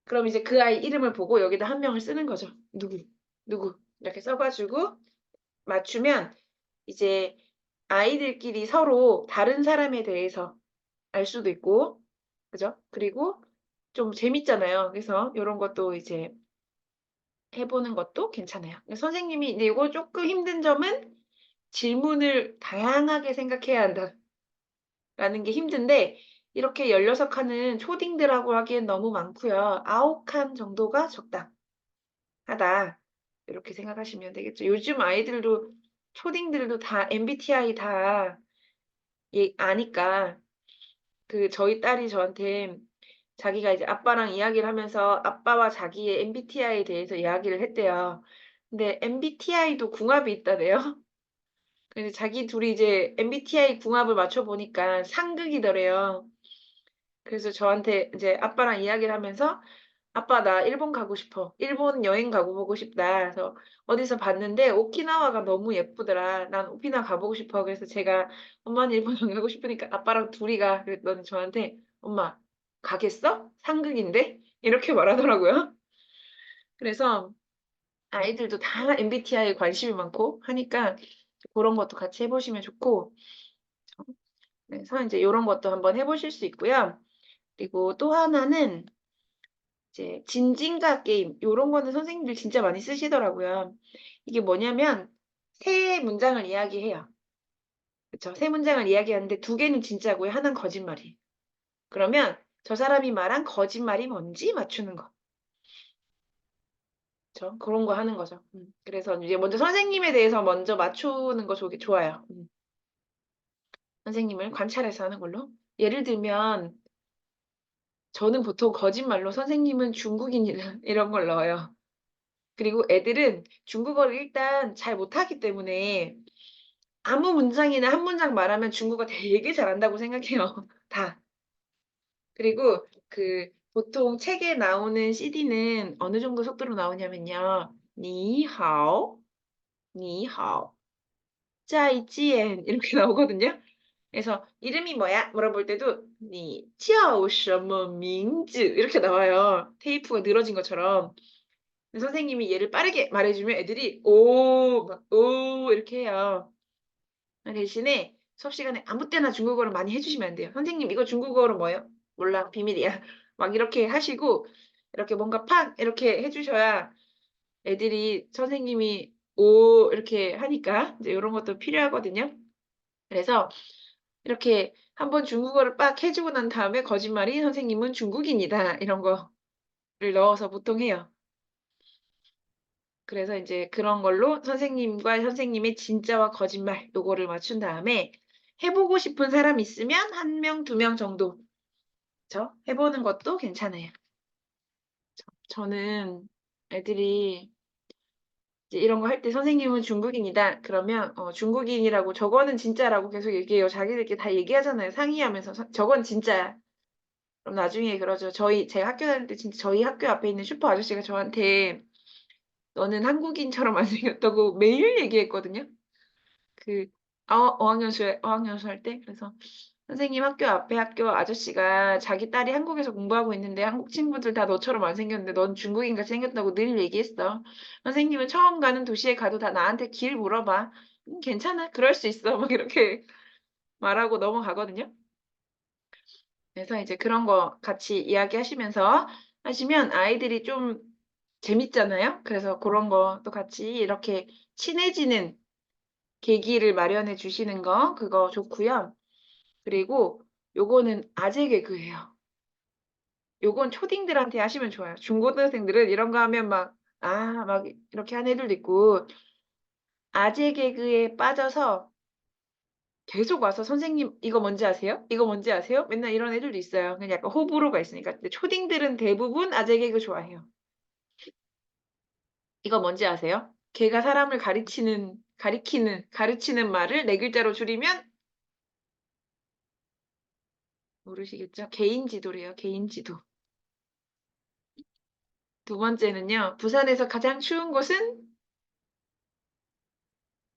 그럼 이제 그 아이 이름을 보고 여기다 한 명을 쓰는 거죠. "누구, 누구." 이렇게 써 가지고 맞추면 이제 아이들끼리 서로 다른 사람에 대해서 알 수도 있고 그죠? 그리고 좀 재밌잖아요. 그래서 요런 것도 이제 해 보는 것도 괜찮아요. 근데 선생님이 이제 요거 쪼끔 힘든 점은 '질문을 다양하게 생각해야 한다.'라는 게 힘든데 이렇게 16 칸은 초딩들하고 하기엔 너무 많고요. 9칸 정도가 적당하다. 이렇게 생각하시면 되겠죠. 요즘 아이들도 초딩들도 다 MBTI 다 아니까 저희 딸이 저한테 자기가 이제 아빠랑 이야기를 하면서 아빠와 자기의 MBTI에 대해서 이야기를 했대요. 근데 MBTI도 궁합이 있다대요. 그래서 자기 둘이 이제 MBTI 궁합을 맞춰 보니까 상극이더래요. 그래서 저한테 이제 아빠랑 이야기를 하면서 "아빠 나 일본 가고 싶어. 일본 여행 가고 보고 싶다." 그래서 어디서 봤는데 "오키나와가 너무 예쁘더라. 난 오키나와 가 보고 싶어." 그래서 제가 "엄마는 일본 여행 가고 싶으니까 아빠랑 둘이 가." 그랬더니 저한테 "엄마 가겠어? 상극인데?" 이렇게 말하더라고요. 그래서 아이들도 다 MBTI에 관심이 많고 하니까 고런 것도 같이 해 보시면 좋고 그래서 인제 요런 것도 한번 해 보실 수 있고요. 그리고 또 하나는 이제 진진과 게임 요런 거는 선생님들 진짜 많이 쓰시더라고요. 이게 뭐냐면 세 문장을 이야기해요. 그쵸? 세 문장을 이야기하는데 두 개는 진짜고요. 하나는 거짓말이에요. 그러면 저 사람이 말한 거짓말이 뭔지 맞추는 거. 그쵸? 그런 거 하는 거죠. 그래서 이제 먼저 선생님에 대해서 먼저 맞추는 거 좋아요. 선생님을 관찰해서 하는 걸로. 예를 들면 저는 보통 거짓말로 선생님은 중국인이라 이런 걸 넣어요. 그리고 애들은 중국어를 일단 잘 못하기 때문에 아무 문장이나 한 문장 말하면 중국어 되게 잘한다고 생각해요. 다. 그리고 그 보통 책에 나오는 CD는 어느 정도 속도로 나오냐면요. 니하오, 니하오, 짜이지엔 이렇게 나오거든요. 그래서 이름이 뭐야? 물어볼 때도 니叫什么名字 이렇게 나와요. 테이프가 늘어진 것처럼. 선생님이 얘를 빠르게 말해주면 애들이 오, 막, 오 이렇게 해요. 대신에 수업 시간에 아무 때나 중국어를 많이 해주시면 안 돼요. 선생님 이거 중국어로 뭐예요? 몰라 비밀이야. 막 이렇게 하시고 이렇게 뭔가 팍 이렇게 해주셔야 애들이 선생님이 오 이렇게 하니까 이제 이런 것도 필요하거든요. 그래서 이렇게 한번 중국어를 빡 해주고 난 다음에 거짓말이 선생님은 중국인이다 이런 거를 넣어서 보통 해요. 그래서 이제 그런 걸로 선생님과 선생님의 진짜와 거짓말 요거를 맞춘 다음에 해보고 싶은 사람 있으면 1명, 2명 정도 그쵸? 해보는 것도 괜찮아요. 저는 애들이 이제 이런 거 할 때 선생님은 중국인이다. 그러면 중국인이라고 저거는 진짜라고 계속 얘기해요. 자기들끼리 다 얘기하잖아요. 상의하면서 저건 진짜야. 그럼 나중에 그러죠. 제가 학교 다닐 때 진짜 저희 학교 앞에 있는 슈퍼 아저씨가 저한테 너는 한국인처럼 안 생겼다고 매일 얘기했거든요. 그 어학연수 할 때 그래서 선생님 학교 앞에 학교 아저씨가 자기 딸이 한국에서 공부하고 있는데 한국 친구들 다 너처럼 안 생겼는데 넌 중국인 같이 생겼다고 늘 얘기했어. 선생님은 처음 가는 도시에 가도 다 나한테 길 물어봐. 괜찮아. 그럴 수 있어. 막 이렇게 말하고 넘어가거든요. 그래서 이제 그런 거 같이 이야기하시면서 하시면 아이들이 좀 재밌잖아요. 그래서 그런 것도 같이 이렇게 친해지는 계기를 마련해 주시는 거 그거 좋고요. 그리고 요거는 아재 개그예요. 요건 초딩들한테 하시면 좋아요. 중고등생들은 이런 거 하면 막 이렇게 하는 애들도 있고 아재 개그에 빠져서 계속 와서 "선생님 이거 뭔지 아세요? 이거 뭔지 아세요?" 맨날 이런 애들도 있어요. 그냥 약간 호불호가 있으니까. 근데 초딩들은 대부분 아재 개그 좋아해요. "이거 뭔지 아세요?" 걔가 사람을 가르치는 말을 4 글자로 줄이면 모르시겠죠? 개인 지도래요, 개인 지도. 두 번째는요. 부산에서 가장 추운 곳은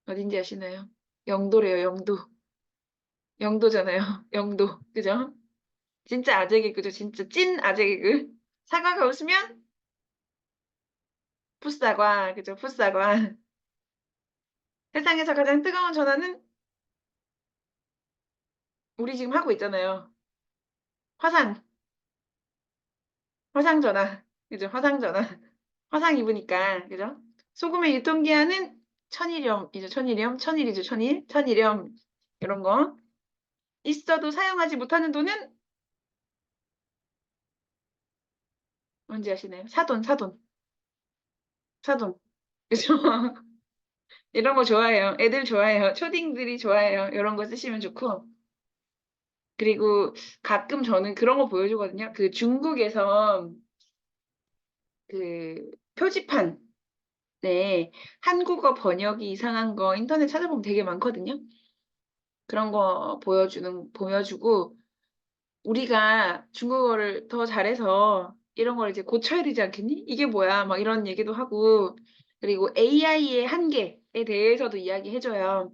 어딘지 아시나요? 영도래요, 영도. 영도잖아요. 영도. 그죠? 진짜 아재 개그죠. 진짜 찐 아재 개그. 사과가 웃으면 풋사과. 그죠? 풋사과. 세상에서 가장 뜨거운 전화는 우리 지금 하고 있잖아요. 화상. 화상 전화. 그죠? 화상 전화. 화상 입으니까. 그죠? 소금의 유통기한은 천일염이죠. 천일염. 천일이죠. 천일. 천일염. 이런 거. 있어도 사용하지 못하는 돈은 뭔지 아시나요? 사돈, 사돈. 사돈. 그죠? 이런 거 좋아해요. 애들 좋아해요. 초딩들이 좋아해요. 이런 거 쓰시면 좋고. 그리고 가끔 저는 그런 거 보여주거든요. 그 중국에서 그 표지판, 네, 한국어 번역이 이상한 거 인터넷 찾아보면 되게 많거든요. 그런 거 보여주고, 우리가 중국어를 더 잘해서 이런 걸 이제 고쳐야 되지 않겠니? 이게 뭐야? 막 이런 얘기도 하고, 그리고 AI의 한계에 대해서도 이야기해줘요.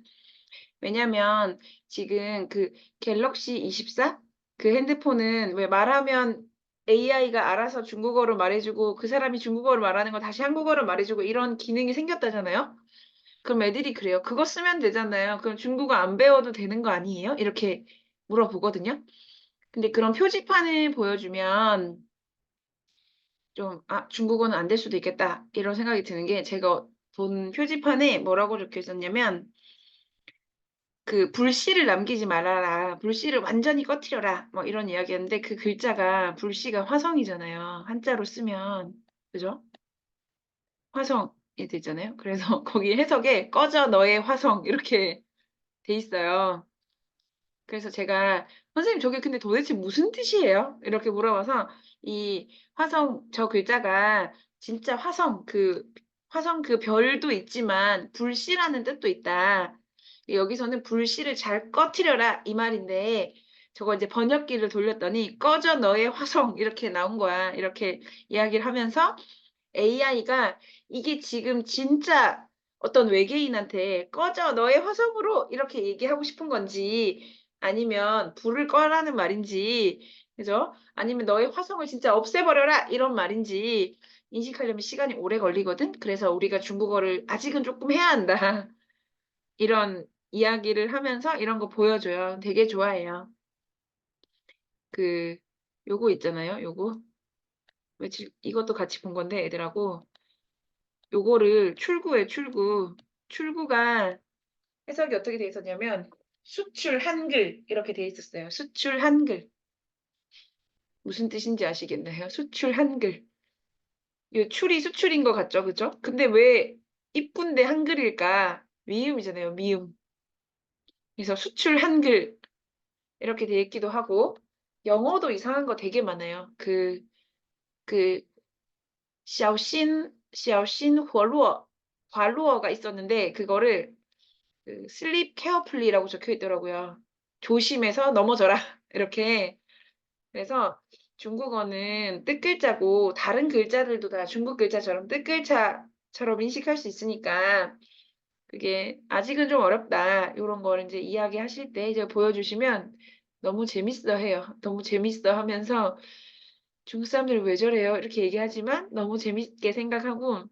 왜냐면 지금 그 갤럭시 24? 그 핸드폰은 왜 말하면 AI가 알아서 중국어로 말해주고 그 사람이 중국어로 말하는 거 다시 한국어로 말해주고 이런 기능이 생겼다잖아요. 그럼 애들이 그래요. 그거 쓰면 되잖아요. 그럼 중국어 안 배워도 되는 거 아니에요? 이렇게 물어보거든요. 근데 그런 표지판을 보여주면 좀, 아, 중국어는 안 될 수도 있겠다. 이런 생각이 드는 게 제가 본 표지판에 뭐라고 적혀 있었냐면 그 불씨를 남기지 말아라. 불씨를 완전히 꺼트려라. 뭐 이런 이야기였는데 그 글자가 불씨가 화성이잖아요. 한자로 쓰면. 그죠? 화성이 되잖아요. 그래서 거기 해석에 꺼져 너의 화성 이렇게 돼 있어요. 그래서 제가 선생님 저게 근데 도대체 무슨 뜻이에요? 이렇게 물어봐서 이 화성 저 글자가 진짜 화성 그 별도 있지만 불씨라는 뜻도 있다. 여기서는 불씨를 잘 꺼트려라 이 말인데 저거 이제 번역기를 돌렸더니 꺼져 너의 화성 이렇게 나온 거야. 이렇게 이야기를 하면서 AI가 이게 지금 진짜 어떤 외계인한테 꺼져 너의 화성으로 이렇게 얘기하고 싶은 건지 아니면 불을 꺼라는 말인지 그죠? 아니면 너의 화성을 진짜 없애버려라 이런 말인지 인식하려면 시간이 오래 걸리거든. 그래서 우리가 중국어를 아직은 조금 해야 한다. 이런 이야기를 하면서 이런 거 보여줘요. 되게 좋아해요. 그 요거 있잖아요. 요거 며칠 이것도 같이 본 건데 애들하고 요거를 출구에 출구. 출구가 해석이 어떻게 돼 있었냐면 수출 한글 이렇게 돼 있었어요. 수출 한글. 무슨 뜻인지 아시겠나요? 수출 한글. 이 출이 수출인 것 같죠? 그죠? 근데 왜 이쁜데 한글일까? 미음이잖아요. 미음. 그래서 수출 한글 이렇게 돼 있기도 하고 영어도 이상한 거 되게 많아요. 그 샤오신 화루어가 있었는데 그거를 그 슬립 케어풀리라고 적혀 있더라고요. 조심해서 넘어져라. 이렇게. 그래서 중국어는 뜻글자고 다른 글자들도 다 중국 글자처럼 뜻글자처럼 인식할 수 있으니까 그게 아직은 좀 어렵다. 이런 거를 이제 이야기하실 때 이제 보여주시면 너무 재밌어 해요. 너무 재밌어 하면서 중국 사람들 왜 저래요? 이렇게 얘기하지만 너무 재밌게 생각하고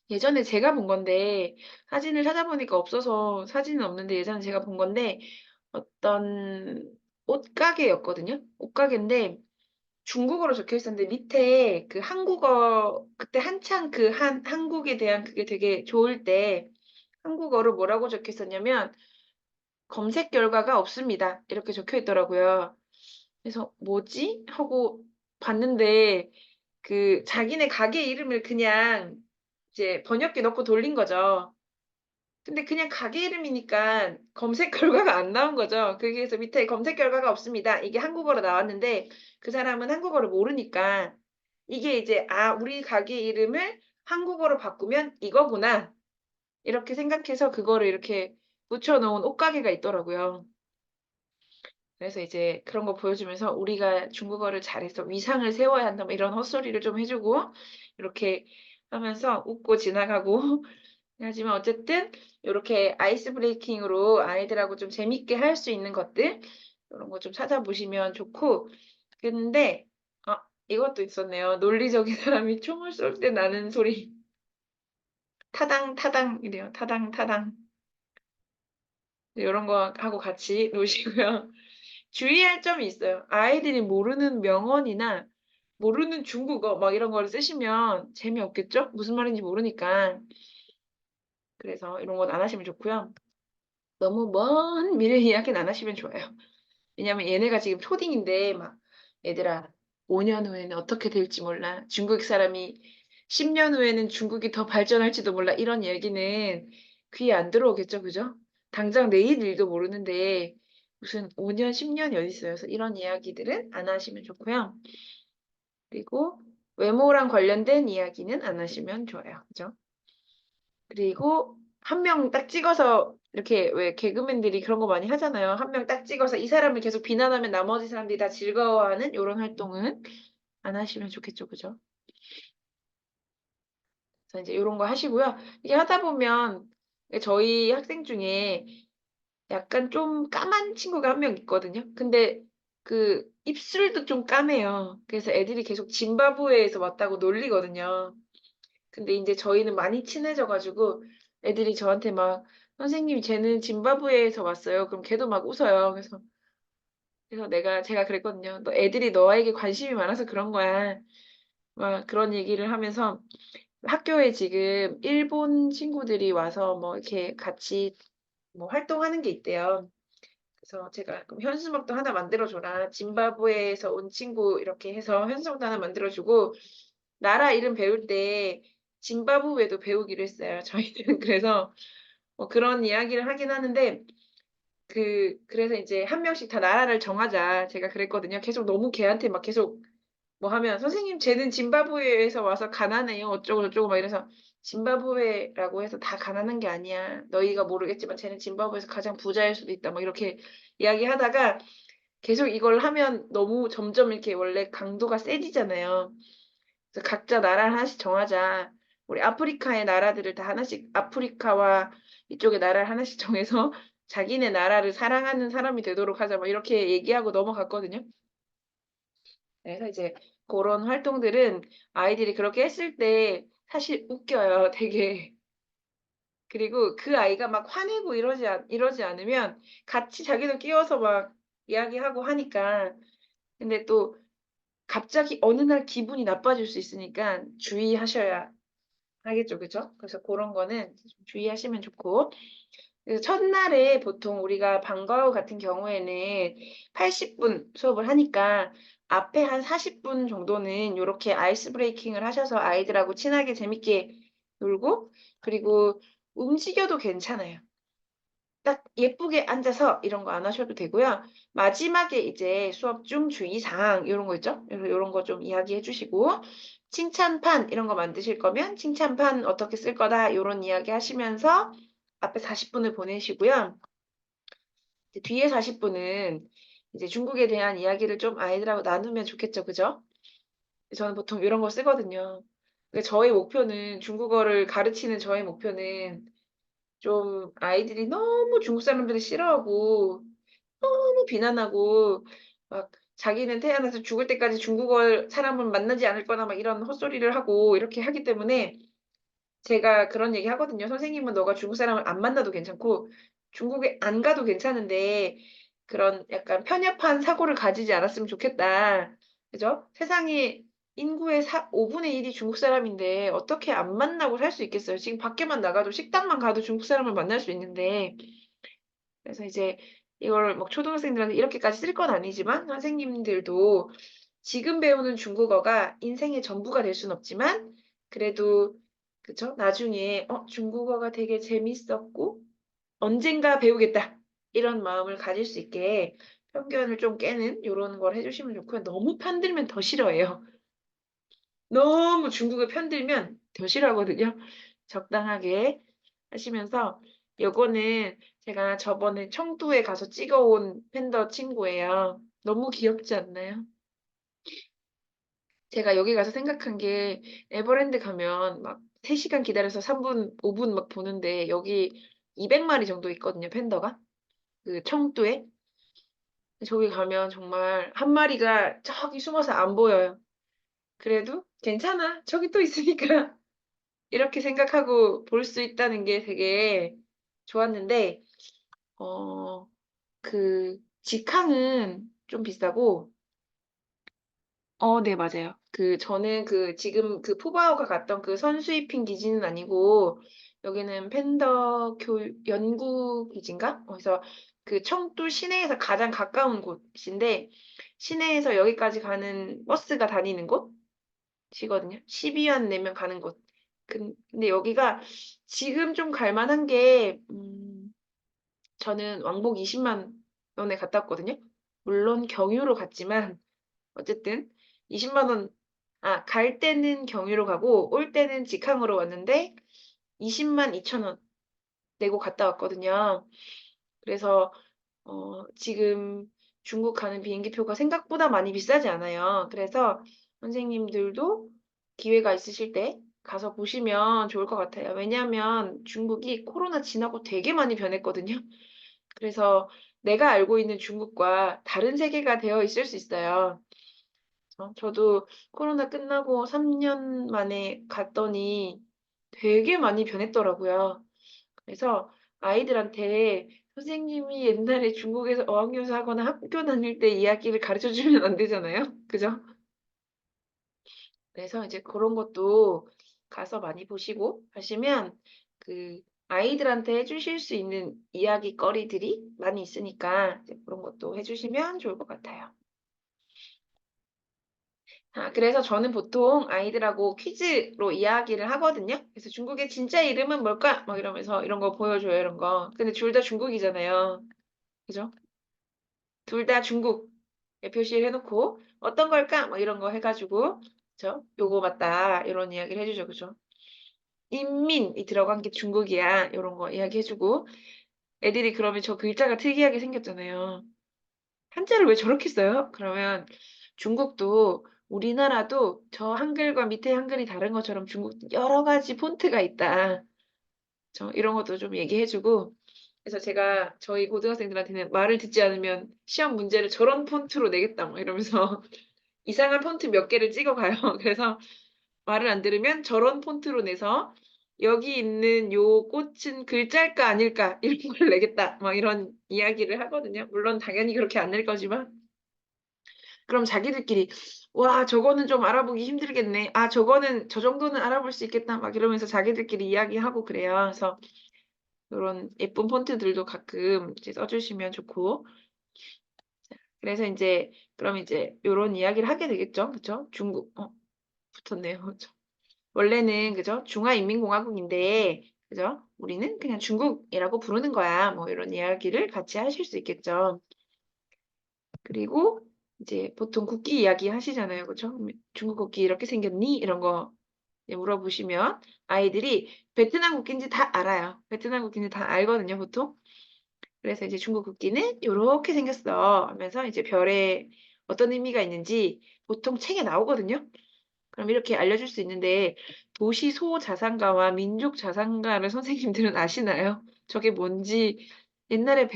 예전에 제가 본 건데 사진을 찾아보니까 없어서 사진은 없는데 예전에 제가 본 건데 어떤 옷가게였거든요. 옷가게인데 중국어로 적혀 있었는데 밑에 그 한국어 그때 한창 그 한국에 대한 그게 되게 좋을 때 한국어로 뭐라고 적혀 있었냐면 검색 결과가 없습니다. 이렇게 적혀 있더라고요. 그래서 뭐지? 하고 봤는데 그 자기네 가게 이름을 그냥 이제 번역기 넣고 돌린 거죠. 근데 그냥 가게 이름이니까 검색 결과가 안 나온 거죠. 거기에서 밑에 검색 결과가 없습니다. 이게 한국어로 나왔는데 그 사람은 한국어를 모르니까 이게 이제 아, 우리 가게 이름을 한국어로 바꾸면 이거구나. 이렇게 생각해서 그거를 이렇게 붙여놓은 옷가게가 있더라고요. 그래서 이제 그런 거 보여주면서 우리가 중국어를 잘해서 위상을 세워야 한다. 뭐 이런 헛소리를 좀 해주고 이렇게 하면서 웃고 지나가고 하지만 어쨌든 이렇게 아이스 브레이킹으로 아이들하고 좀 재밌게 할 수 있는 것들 이런 거 좀 찾아보시면 좋고 근데 이것도 있었네요. 논리적인 사람이 총을 쏠 때 나는 소리 타당 타당 이래요. 타당 타당 이런 거 하고 같이 노시고요. 주의할 점이 있어요. 아이들이 모르는 명언이나 모르는 중국어 막 이런 거를 쓰시면 재미없겠죠? 무슨 말인지 모르니까. 그래서 이런 건 안 하시면 좋고요. 너무 먼 미래 이야기는 안 하시면 좋아요. 왜냐면 얘네가 지금 초딩인데 막 얘들아 5년 후에는 어떻게 될지 몰라. 중국 사람이 10년 후에는 중국이 더 발전할지도 몰라. 이런 얘기는 귀에 안 들어오겠죠. 그죠? 당장 내일 일도 모르는데 무슨 5년, 10년이 어디 있어요. 그래서 이런 이야기들은 안 하시면 좋고요. 그리고 외모랑 관련된 이야기는 안 하시면 좋아요. 그죠? 그리고 한 명 딱 찍어서 이렇게 왜 개그맨들이 그런 거 많이 하잖아요. 한 명 딱 찍어서 이 사람을 계속 비난하면 나머지 사람들이 다 즐거워하는 이런 활동은 안 하시면 좋겠죠. 그죠? 그래서 이제 이런 거 하시고요. 이게 하다 보면 저희 학생 중에 약간 좀 까만 친구가 한 명 있거든요. 근데 그 입술도 좀 까매요. 그래서 애들이 계속 짐바브웨에서 왔다고 놀리거든요. 근데 이제 저희는 많이 친해져 가지고 애들이 저한테 막 "선생님 쟤는 짐바브웨에서 왔어요." 그럼 걔도 막 웃어요. 그래서 그래서 제가 그랬거든요. 너 애들이 너에게 관심이 많아서 그런 거야. 막 그런 얘기를 하면서 학교에 지금 일본 친구들이 와서 뭐 이렇게 같이 뭐 활동하는 게 있대요. 그래서 제가 그럼 현수막도 하나 만들어 줘라. 짐바브웨에서 온 친구 이렇게 해서 현수막도 하나 만들어 주고 나라 이름 배울 때 짐바브웨도 배우기로 했어요. 저희는 그래서 뭐 그런 이야기를 하긴 하는데 그래서 이제 한 명씩 다 나라를 정하자. 제가 그랬거든요. 계속 너무 걔한테 막 계속 뭐 하면 "선생님 쟤는 짐바브웨에서 와서 가난해요." 어쩌고 저쩌고 막 이래서 "짐바브웨라고 해서 다 가난한 게 아니야. 너희가 모르겠지만 쟤는 짐바브웨에서 가장 부자일 수도 있다." 뭐 이렇게 이야기하다가 계속 이걸 하면 너무 점점 이렇게 원래 강도가 세지잖아요. 그래서 "각자 나라를 하나씩 정하자. 우리 아프리카의 나라들을 다 하나씩 아프리카와 이쪽의 나라를 하나씩 정해서 자기네 나라를 사랑하는 사람이 되도록 하자." 뭐 이렇게 얘기하고 넘어갔거든요. 그래서 이제 고런 활동들은 아이들이 그렇게 했을 때 사실 웃겨요 되게. 그리고 그 아이가 막 화내고 이러지 않으면 같이 자기도 끼어서 막 이야기하고 하니까. 근데 또 갑자기 어느 날 기분이 나빠질 수 있으니까 주의하셔야 하겠죠. 그죠? 그래서 고런 거는 좀 주의하시면 좋고. 그래서 첫날에 보통 우리가 방과후 같은 경우에는 80분 수업을 하니까 앞에 한 40분 정도는 요렇게 아이스 브레이킹을 하셔서 아이들하고 친하게 재밌게 놀고 그리고 움직여도 괜찮아요. 딱 예쁘게 앉아서 이런 거 안 하셔도 되고요. 마지막에 이제 수업 중 주의사항 요런 거 있죠? 요런 거 좀 이야기해 주시고 칭찬판 이런 거 만드실 거면 "칭찬판 어떻게 쓸 거다." 요런 이야기 하시면서 앞에 40 분을 보내시고요. 이제 뒤에 40 분은 이제 중국에 대한 이야기를 좀 아이들하고 나누면 좋겠죠. 그죠? 저는 보통 요런 거 쓰거든요. 저의 목표는 중국어를 가르치는 저의 목표는 좀 아이들이 너무 중국 사람들을 싫어하고 너무 비난하고 막 자기는 태어나서 죽을 때까지 중국어 사람을 만나지 않을 거나 막 이런 헛소리를 하고 이렇게 하기 때문에 제가 그런 얘기 하거든요. "선생님은 너가 중국 사람을 안 만나도 괜찮고 중국에 안 가도 괜찮은데 그런 약간 편협한 사고를 가지지 않았으면 좋겠다." 그죠? 세상에 인구의 5 분의 1이 중국 사람인데 어떻게 안 만나고 살 수 있겠어요. 지금 밖에만 나가도 식당만 가도 중국 사람을 만날 수 있는데. 그래서 이제 이걸 막 초등학생들한테 이렇게까지 쓸 건 아니지만 선생님들도 지금 배우는 중국어가 인생의 전부가 될 수는 없지만 그래도 그쵸? 나중에 '중국어가 되게 재밌었고 언젠가 배우겠다.' 이런 마음을 가질 수 있게 편견을 좀 깨는 요런 걸 해 주시면 좋고요. 너무 편들면 더 싫어해요. 너무 중국을 편들면 더 싫어하거든요. 적당하게 하시면서 요거는 제가 저번에 청두에 가서 찍어 온 팬더 친구예요. 너무 귀엽지 않나요? 제가 여기 가서 생각한 게 에버랜드 가면 막 3 시간 기다려서 3 분, 5분 막 보는데 여기 200 마리 정도 있거든요, 팬더가. 그 청두에. 저기 가면 정말 한 마리가 저기 숨어서 안 보여요. 그래도 '괜찮아. 저기 또 있으니까.' 이렇게 생각하고 볼 수 있다는 게 되게 좋았는데 어 직항은 좀 비싸고 네 맞아요. 저는 지금 푸바오가 갔던 선수이핑 기지는 아니고 여기는 팬더 연구 기지인가? 그래서 청두 시내에서 가장 가까운 곳인데 시내에서 여기까지 가는 버스가 다니는 곳이거든요. 12 yuan 내면 가는 곳. 근데 여기가 지금 좀 갈 만한 게 저는 왕복 20만 원에 갔다 왔거든요. 물론 경유로 갔지만 어쨌든 20만 원 갈 때는 경유로 가고 올 때는 직항으로 왔는데 202,000원 내고 갔다 왔거든요. 그래서 지금 중국 가는 비행기표가 생각보다 많이 비싸지 않아요. 그래서 선생님들도 기회가 있으실 때 가서 보시면 좋을 것 같아요. 왜냐하면 중국이 코로나 지나고 되게 많이 변했거든요. 그래서 내가 알고 있는 중국과 다른 세계가 되어 있을 수 있어요. 저도 코로나 끝나고 3년 만에 갔더니 되게 많이 변했더라고요. 그래서 아이들한테 선생님이 옛날에 중국에서 어학연수 하거나 학교 다닐 때 이야기를 가르쳐 주면 안 되잖아요. 그죠? 그래서 이제 그런 것도 가서 많이 보시고 하시면 그 아이들한테 해 주실 수 있는 이야깃거리들이 많이 있으니까 이제 그런 것도 해 주시면 좋을 것 같아요. 그래서 저는 보통 아이들하고 퀴즈로 이야기를 하거든요. 그래서 "중국의 진짜 이름은 뭘까?" 막 이러면서 이런 거 보여줘요, 이런 거. 근데 둘 다 중국이잖아요. 그죠? 둘 다 중국 표시를 해 놓고 "어떤 걸까?" 막 이런 거 해 가지고 그죠? "요거 맞다." 요런 이야기를 해 주죠. 그죠? 인민이 들어간 게 중국이야. 요런 거 이야기해 주고 애들이 그러면 저 글자가 특이하게 생겼잖아요. 한자를 왜 저렇게 써요? 그러면 중국도 우리나라도 저 한글과 밑에 한글이 다른 것처럼 중국도 여러 가지 폰트가 있다. 이런 것도 좀 얘기해 주고 그래서 제가 저희 고등학생들한테는 "말을 듣지 않으면 시험 문제를 저런 폰트로 내겠다." 막 이러면서 이상한 폰트 몇 개를 찍어 가요. 그래서 말을 안 들으면 저런 폰트로 내서 "여기 있는 요 꽃은 글자일까 아닐까 이런 걸 내겠다." 막 이런 이야기를 하거든요. 물론 당연히 그렇게 안 낼 거지만 그럼 자기들끼리 "와 저거는 좀 알아보기 힘들겠네. 아 저거는 저 정도는 알아볼 수 있겠다." 막 이러면서 자기들끼리 이야기하고 그래요. 그래서 요런 예쁜 폰트들도 가끔 이제 써 주시면 좋고 그래서 인제 그럼 이제 요런 이야기를 하게 되겠죠. 그쵸? 중국 붙었네요. 그죠. 원래는 그죠? 중화인민공화국인데 그죠? 우리는 그냥 중국이라고 부르는 거야. 뭐 요런 이야기를 같이 하실 수 있겠죠. 그리고 이제 보통 국기 이야기 하시잖아요. 그죠? 그러면 "중국 국기 이렇게 생겼니?" 이런 거 이제 물어보시면 아이들이 베트남 국기인지 다 알아요. 베트남 국기인지 다 알거든요, 보통. 그래서 이제 "중국 국기는 요렇게 생겼어." 하면서 이제 별에 어떤 의미가 있는지 보통 책에 나오거든요. 그럼 이렇게 알려줄 수 있는데 도시 소자산가와 민족 자산가를 선생님들은 아시나요? 저게 뭔지 옛날에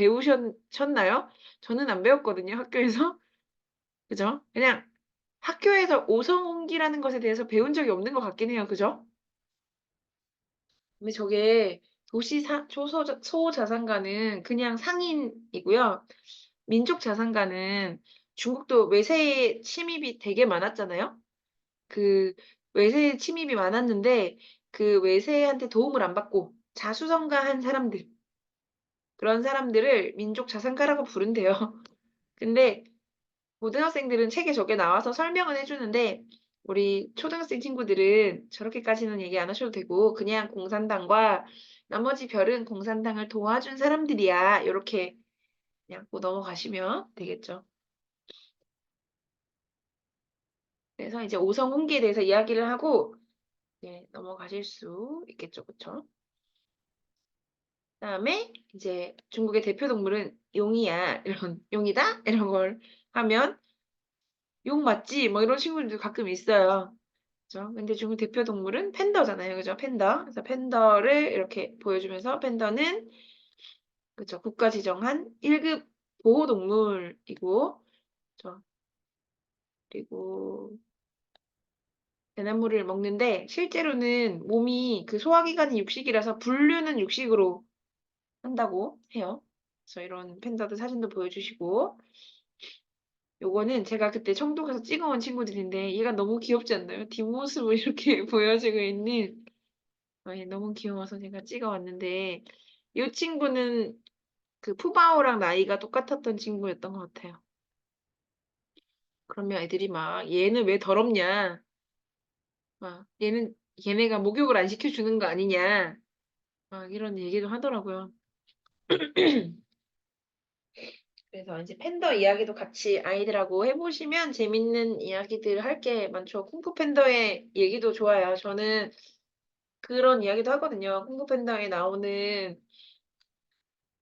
셨나요? 저는 안 배웠거든요, 학교에서. 그죠? 그냥 학교에서 오성홍기라는 것에 대해서 배운 적이 없는 것 같긴 해요. 그죠? 근데 저게 도시 사 초소자 소자산가는 그냥 상인이고요. 민족 자산가는 중국도 외세 침입이 되게 많았잖아요. 그 외세 침입이 많았는데 그 외세한테 도움을 안 받고 자수성가한 사람들 그런 사람들을 민족 자산가라고 부른대요. 근데 고등학생들은 책에 저게 나와서 설명은 해 주는데 우리 초등학생 친구들은 저렇게까지는 얘기 안 하셔도 되고 그냥 공산당과 나머지 별은 공산당을 도와준 사람들이야. 요렇게 그냥 고 넘어가시면 되겠죠. 그래서 이제 오성홍기에 대해서 이야기를 하고 네 넘어가실 수 있겠죠. 그쵸? 그다음에 이제 중국의 대표 동물은 용이야. 이런 "용이다." 이런 걸 하면 "용 맞지?" 뭐 이런 친구들도 가끔 있어요. 그죠? 근데 중국 대표 동물은 팬더잖아요. 그죠? 팬더. 그래서 팬더를 이렇게 보여주면서 팬더는 그죠? 국가 지정한 1급 보호동물이고 그죠? 그리고 대나무를 먹는데 실제로는 몸이 그 소화기관이 육식이라서 분류는 육식으로 한다고 해요. 그래서 이런 팬더들 사진도 보여주시고 요거는 제가 그때 청도 가서 찍어 온 친구들인데 얘가 너무 귀엽지 않나요? 뒷모습을 이렇게 보여주고 있는 얘 너무 귀여워서 제가 찍어 왔는데 요 친구는 그 푸바오랑 나이가 똑같았던 친구였던 것 같아요. 그러면 애들이 막 "얘는 왜 더럽냐." 막 "얘네가 목욕을 안 시켜 주는 거 아니냐." 막 이런 얘기도 하더라고요. 그래서 이제 팬더 이야기도 같이 아이들하고 해 보시면 재밌는 이야기들 할 게 많죠. 쿵푸 팬더의 얘기도 좋아요. 저는 그런 이야기도 하거든요. 쿵푸 팬더에 나오는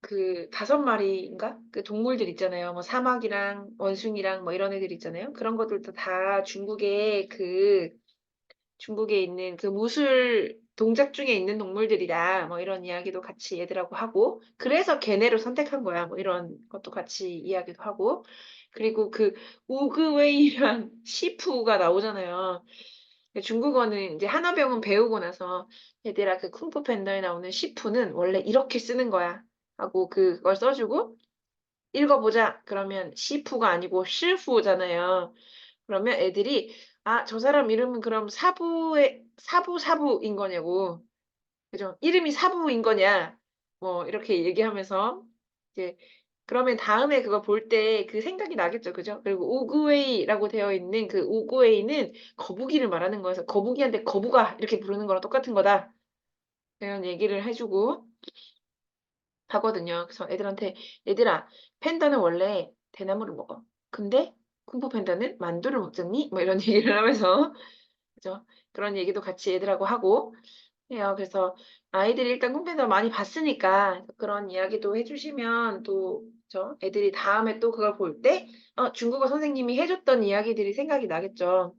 그 5 마리인가? 그 동물들 있잖아요. 뭐 사막이랑 원숭이랑 뭐 이런 애들 있잖아요. 그런 것들도 다 중국에 있는 그 무술 동작 중에 있는 동물들이다. 뭐 이런 이야기도 같이 애들하고 하고 그래서 걔네를 선택한 거야. 뭐 이런 것도 같이 이야기도 하고 그리고 그 우그웨이랑 시푸가 나오잖아요. 중국어는 인제 하나병은 배우고 나서 "얘들아 그 쿵푸 팬더에 나오는 시푸는 원래 이렇게 쓰는 거야." 하고 그걸 써주고 읽어보자. 그러면 시푸가 아니고 시푸잖아요. 그러면 애들이 아, 저 사람 이름은 그럼 사부인 거냐고. 그죠? 이름이 사부인 거냐? 뭐 이렇게 얘기하면서 이제 그러면 다음에 그거 볼 때 그 생각이 나겠죠. 그죠? 그리고 우구웨이라고 되어 있는 그 우구웨이는 거북이를 말하는 거여서 거북이한테 거북아 이렇게 부르는 거랑 똑같은 거다. 이런 얘기를 해주고 하거든요. 그래서 애들한테 얘들아, 팬다는 원래 대나무를 먹어. 근데 쿵푸 팬다는 만두를 먹잖니? 뭐 이런 얘기를 하면서 그죠? 그런 얘기도 같이 애들하고 하고 해요. 그래서 아이들이 일단 쿵팬더 많이 봤으니까 그런 이야기도 해주시면 또 그죠? 애들이 다음에 또 그걸 볼 때 중국어 선생님이 해줬던 이야기들이 생각이 나겠죠.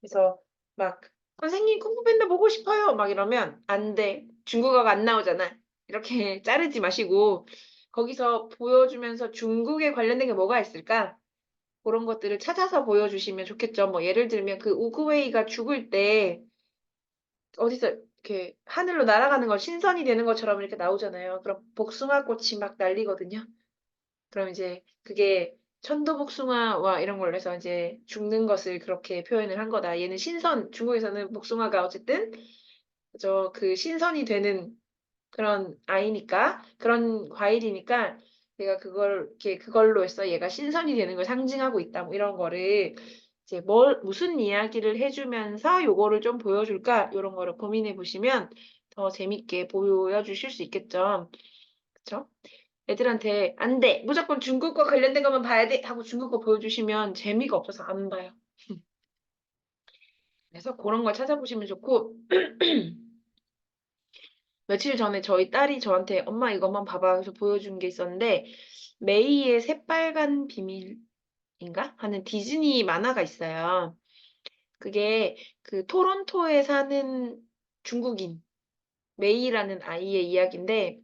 그래서 막 선생님 쿵푸팬더 보고 싶어요. 막 이러면 안 돼. 중국어가 안 나오잖아. 이렇게 자르지 마시고 거기서 보여주면서 중국에 관련된 게 뭐가 있을까? 그런 것들을 찾아서 보여주시면 좋겠죠. 뭐 예를 들면 그 우구웨이가 죽을 때 어디서 이렇게 하늘로 날아가는 거 신선이 되는 것처럼 이렇게 나오잖아요. 그럼 복숭아꽃이 막 날리거든요. 그럼 이제 그게 천도복숭아와 이런 걸로 해서 이제 죽는 것을 그렇게 표현을 한 거다. 얘는 중국에서는 복숭아가 어쨌든 그 신선이 되는 그런 아이니까, 그런 과일이니까 내가 그걸로 해서 얘가 신선이 되는 걸 상징하고 있다. 뭐 이런 거를 이제 무슨 이야기를 해주면서 요거를 좀 보여줄까? 이런 거를 고민해 보시면 더 재밌게 보여주실 수 있겠죠. 그쵸? 애들한테 안 돼. 무조건 중국과 관련된 것만 봐야 돼. 하고 중국어 보여주시면 재미가 없어서 안 봐요. 그래서 그런 걸 찾아보시면 좋고, 며칠 전에 저희 딸이 저한테 엄마 이것만 봐봐. 그래서 보여준 게 있었는데, 메이의 새빨간 비밀인가? 하는 디즈니 만화가 있어요. 그게 그 토론토에 사는 중국인, 메이라는 아이의 이야기인데,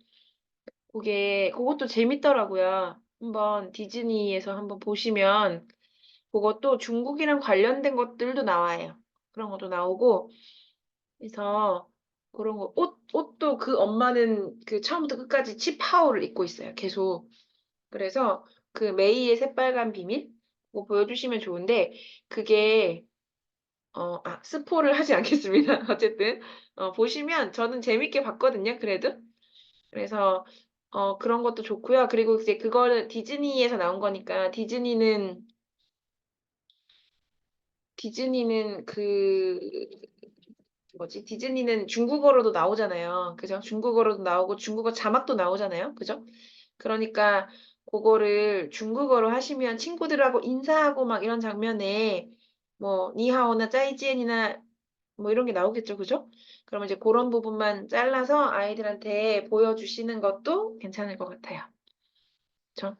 그것도 재밌더라고요. 한번 디즈니에서 한번 보시면, 그것도 중국이랑 관련된 것들도 나와요. 그런 것도 나오고, 그래서 그런 거, 옷도 그 엄마는 그 처음부터 끝까지 치파오를 입고 있어요. 계속. 그래서 그 메이의 새빨간 비밀? 그거 보여주시면 좋은데, 그게, 스포를 하지 않겠습니다. 어쨌든, 보시면 저는 재밌게 봤거든요. 그래도. 그래서, 그런 것도 좋고요. 그리고 이제 그거는 디즈니에서 나온 거니까, 디즈니는 디즈니는 중국어로도 나오잖아요. 그죠? 중국어로도 나오고 중국어 자막도 나오잖아요. 그죠? 그러니까 그거를 중국어로 하시면 친구들하고 인사하고 막 이런 장면에 뭐 니하오나 짜이지엔이나 뭐 이런 게 나오겠죠. 그죠? 그러면 이제 그런 부분만 잘라서 아이들한테 보여주시는 것도 괜찮을 것 같아요. 그죠?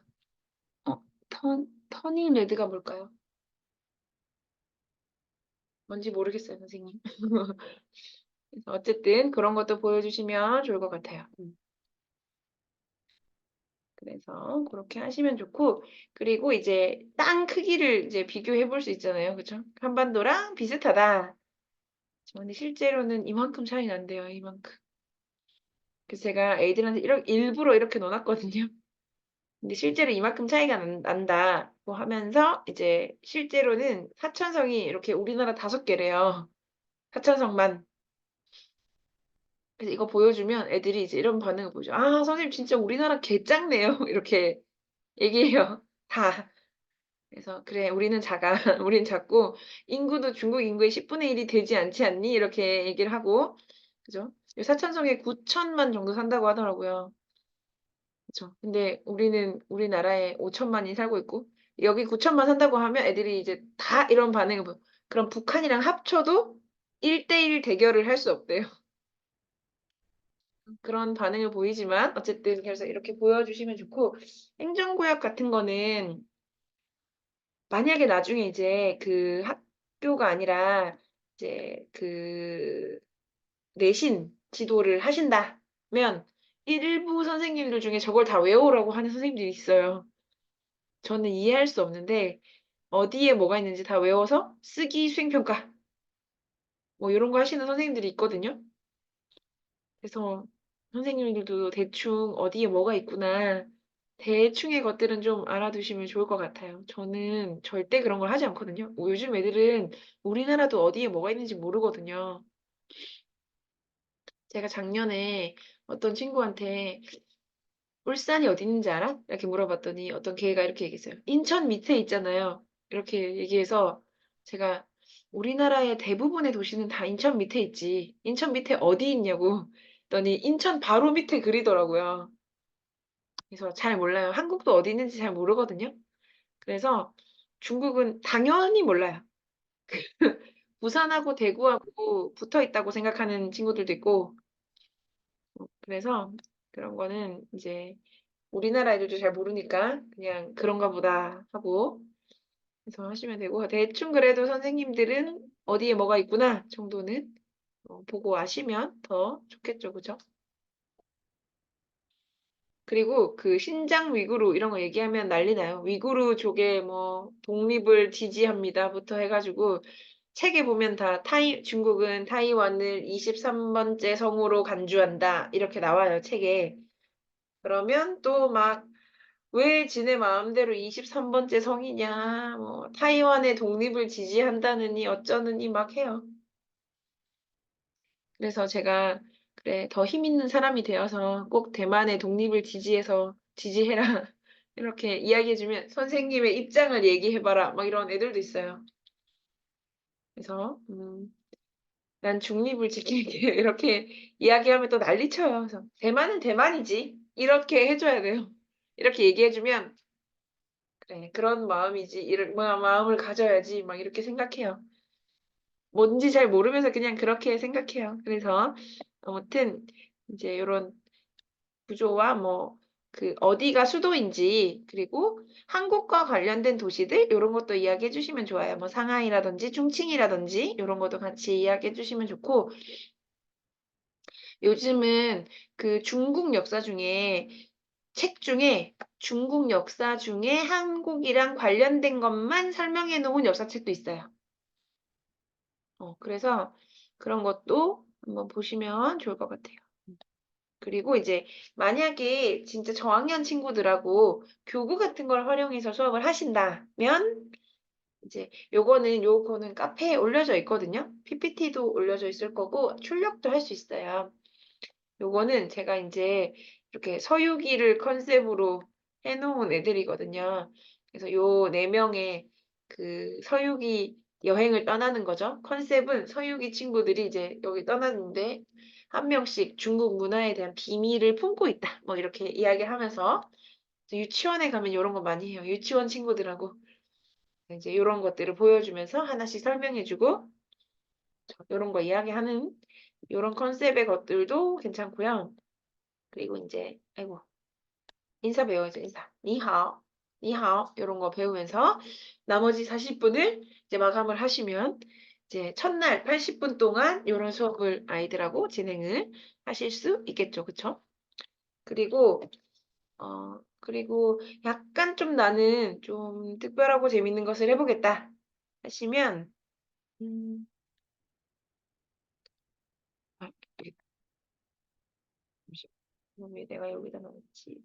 터닝 레드가 뭘까요? 뭔지 모르겠어요, 선생님. 그래서 어쨌든 그런 것도 보여주시면 좋을 것 같아요. 그래서 그렇게 하시면 좋고, 그리고 이제 땅 크기를 이제 비교해 볼 수 있잖아요. 그죠? 한반도랑 비슷하다. 근데 실제로는 이만큼 차이 난대요. 이만큼. 그래서 제가 애들한테 일부러 이렇게 넣어놨거든요. 근데 실제로 이만큼 차이가 난다. 뭐 하면서 이제 실제로는 사천성이 이렇게 우리나라 5개래요. 사천성만. 그래서 이거 보여주면 애들이 이제 이런 반응을 보여줘. 아, 선생님 진짜 우리나라 개 작네요. 이렇게 얘기해요. 다. 그래서 그래 우리는 작아. 우린 작고 인구도 중국 인구의 10분의 1이 되지 않지 않니? 이렇게 얘기를 하고 그죠? 사천성에 9천만 정도 산다고 하더라고요. 그죠? 근데 우리나라에 5천만이 살고 있고 여기 9천만 산다고 하면 애들이 이제 다 이런 반응을 그럼 북한이랑 합쳐도 1대1 대결을 할 수 없대요. 그런 반응을 보이지만 어쨌든 그래서 이렇게 보여주시면 좋고 행정구역 같은 거는 만약에 나중에 이제 그 학교가 아니라 이제 그 내신 지도를 하신다면 일부 선생님들 중에 저걸 다 외우라고 하는 선생님들이 있어요. 저는 이해할 수 없는데 어디에 뭐가 있는지 다 외워서 쓰기 수행평가 뭐 이런 거 하시는 선생님들이 있거든요. 그래서 선생님들도 대충 어디에 뭐가 있구나. 대충의 것들은 좀 알아두시면 좋을 것 같아요. 저는 절대 그런 걸 하지 않거든요. 요즘 애들은 우리나라도 어디에 뭐가 있는지 모르거든요. 제가 작년에 어떤 친구한테 울산이 어디 있는지 알아? 이렇게 물어봤더니 어떤 걔가 이렇게 얘기했어요. 인천 밑에 있잖아요. 이렇게 얘기해서 제가 우리나라의 대부분의 도시는 다 인천 밑에 있지. 인천 밑에 어디 있냐고 했더니 인천 바로 밑에 그리더라고요. 그래서 잘 몰라요. 한국도 어디 있는지 잘 모르거든요. 그래서 중국은 당연히 몰라요. 부산하고 대구하고 붙어 있다고 생각하는 친구들도 있고, 그래서 그런 거는 이제 우리나라 애들도 잘 모르니까 그냥 그런가 보다 하고 그래서 하시면 되고 대충 그래도 선생님들은 어디에 뭐가 있구나 정도는 보고 아시면 더 좋겠죠, 그죠? 그리고 그 신장 위구르 이런 거 얘기하면 난리 나요. 위구르족의 뭐 독립을 지지합니다부터 해가지고 책에 보면 다 중국은 타이완을 23번째 성으로 간주한다 이렇게 나와요, 책에. 그러면 또 막 왜 지네 마음대로 23번째 성이냐, 뭐 타이완의 독립을 지지한다느니 어쩌느니 막 해요. 그래서 제가 그래 더 힘 있는 사람이 되어서 꼭 대만의 독립을 지지해라 이렇게 이야기해주면 선생님의 입장을 얘기해봐라 막 이런 애들도 있어요. 그래서 난 중립을 지킬게 이렇게 이야기하면 또 난리쳐요. 그래서 대만은 대만이지 이렇게 해줘야 돼요. 이렇게 얘기해주면 그래 그런 마음이지 이런 마음을 가져야지 막 이렇게 생각해요. 뭔지 잘 모르면서 그냥 그렇게 생각해요. 그래서 아무튼 이제 요런 구조와 뭐 그 어디가 수도인지 그리고 한국과 관련된 도시들 요런 것도 이야기해 주시면 좋아요. 뭐 상하이라든지 충칭이라든지 요런 것도 같이 이야기해 주시면 좋고 요즘은 그 중국 역사 중에 책 중에 중국 역사 중에 한국이랑 관련된 것만 설명해 놓은 역사책도 있어요. 그래서 그런 것도 한번 보시면 좋을 것 같아요. 그리고 이제 만약에 진짜 저학년 친구들하고 교구 같은 걸 활용해서 수업을 하신다면 이제 요거는 카페에 올려져 있거든요. PPT도 올려져 있을 거고 출력도 할 수 있어요. 요거는 제가 이제 이렇게 서유기를 컨셉으로 해놓은 애들이거든요. 그래서 요 네 명의 그 서유기 여행을 떠나는 거죠. 컨셉은 서유기 친구들이 이제 여기 떠났는데 한 명씩 중국 문화에 대한 비밀을 품고 있다. 뭐 이렇게 이야기하면서 유치원에 가면 이런 거 많이 해요. 유치원 친구들하고 이제 이런 것들을 보여주면서 하나씩 설명해주고 이런 거 이야기하는 이런 컨셉의 것들도 괜찮고요. 그리고 이제 아이고 인사 배워야죠. 인사. 니하오. 니하오. 이런 거 배우면서 나머지 40분을 이제 마감을 하시면 이제 첫날 80분 동안 이런 수업을 아이들하고 진행을 하실 수 있겠죠. 그쵸? 그리고 그리고 약간 좀 나는 좀 특별하고 재밌는 것을 해보겠다 하시면 음, 아, 잠시만. 왜 내가 여기다 넣었지?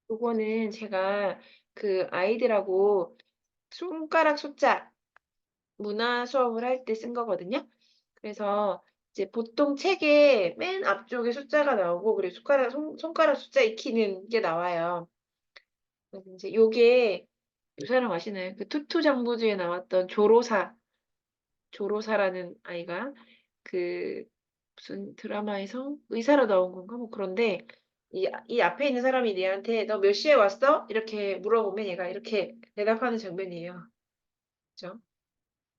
요거는 제가 그 아이들하고 손가락 숫자 문화 수업을 할 때 쓴 거거든요. 그래서 이제 보통 책에 맨 앞쪽에 숫자가 나오고 그리고 손가락 숫자 익히는 게 나와요. 그래서 이제 요게 이 사람 아시나요? 그 투투장보주에 나왔던 조로사라는 아이가 그 무슨 드라마에서 의사로 나온 건가? 뭐 그런데 이 앞에 있는 사람이 얘한테 너 몇 시에 왔어? 이렇게 물어보면 얘가 이렇게 대답하는 장면이에요. 그죠?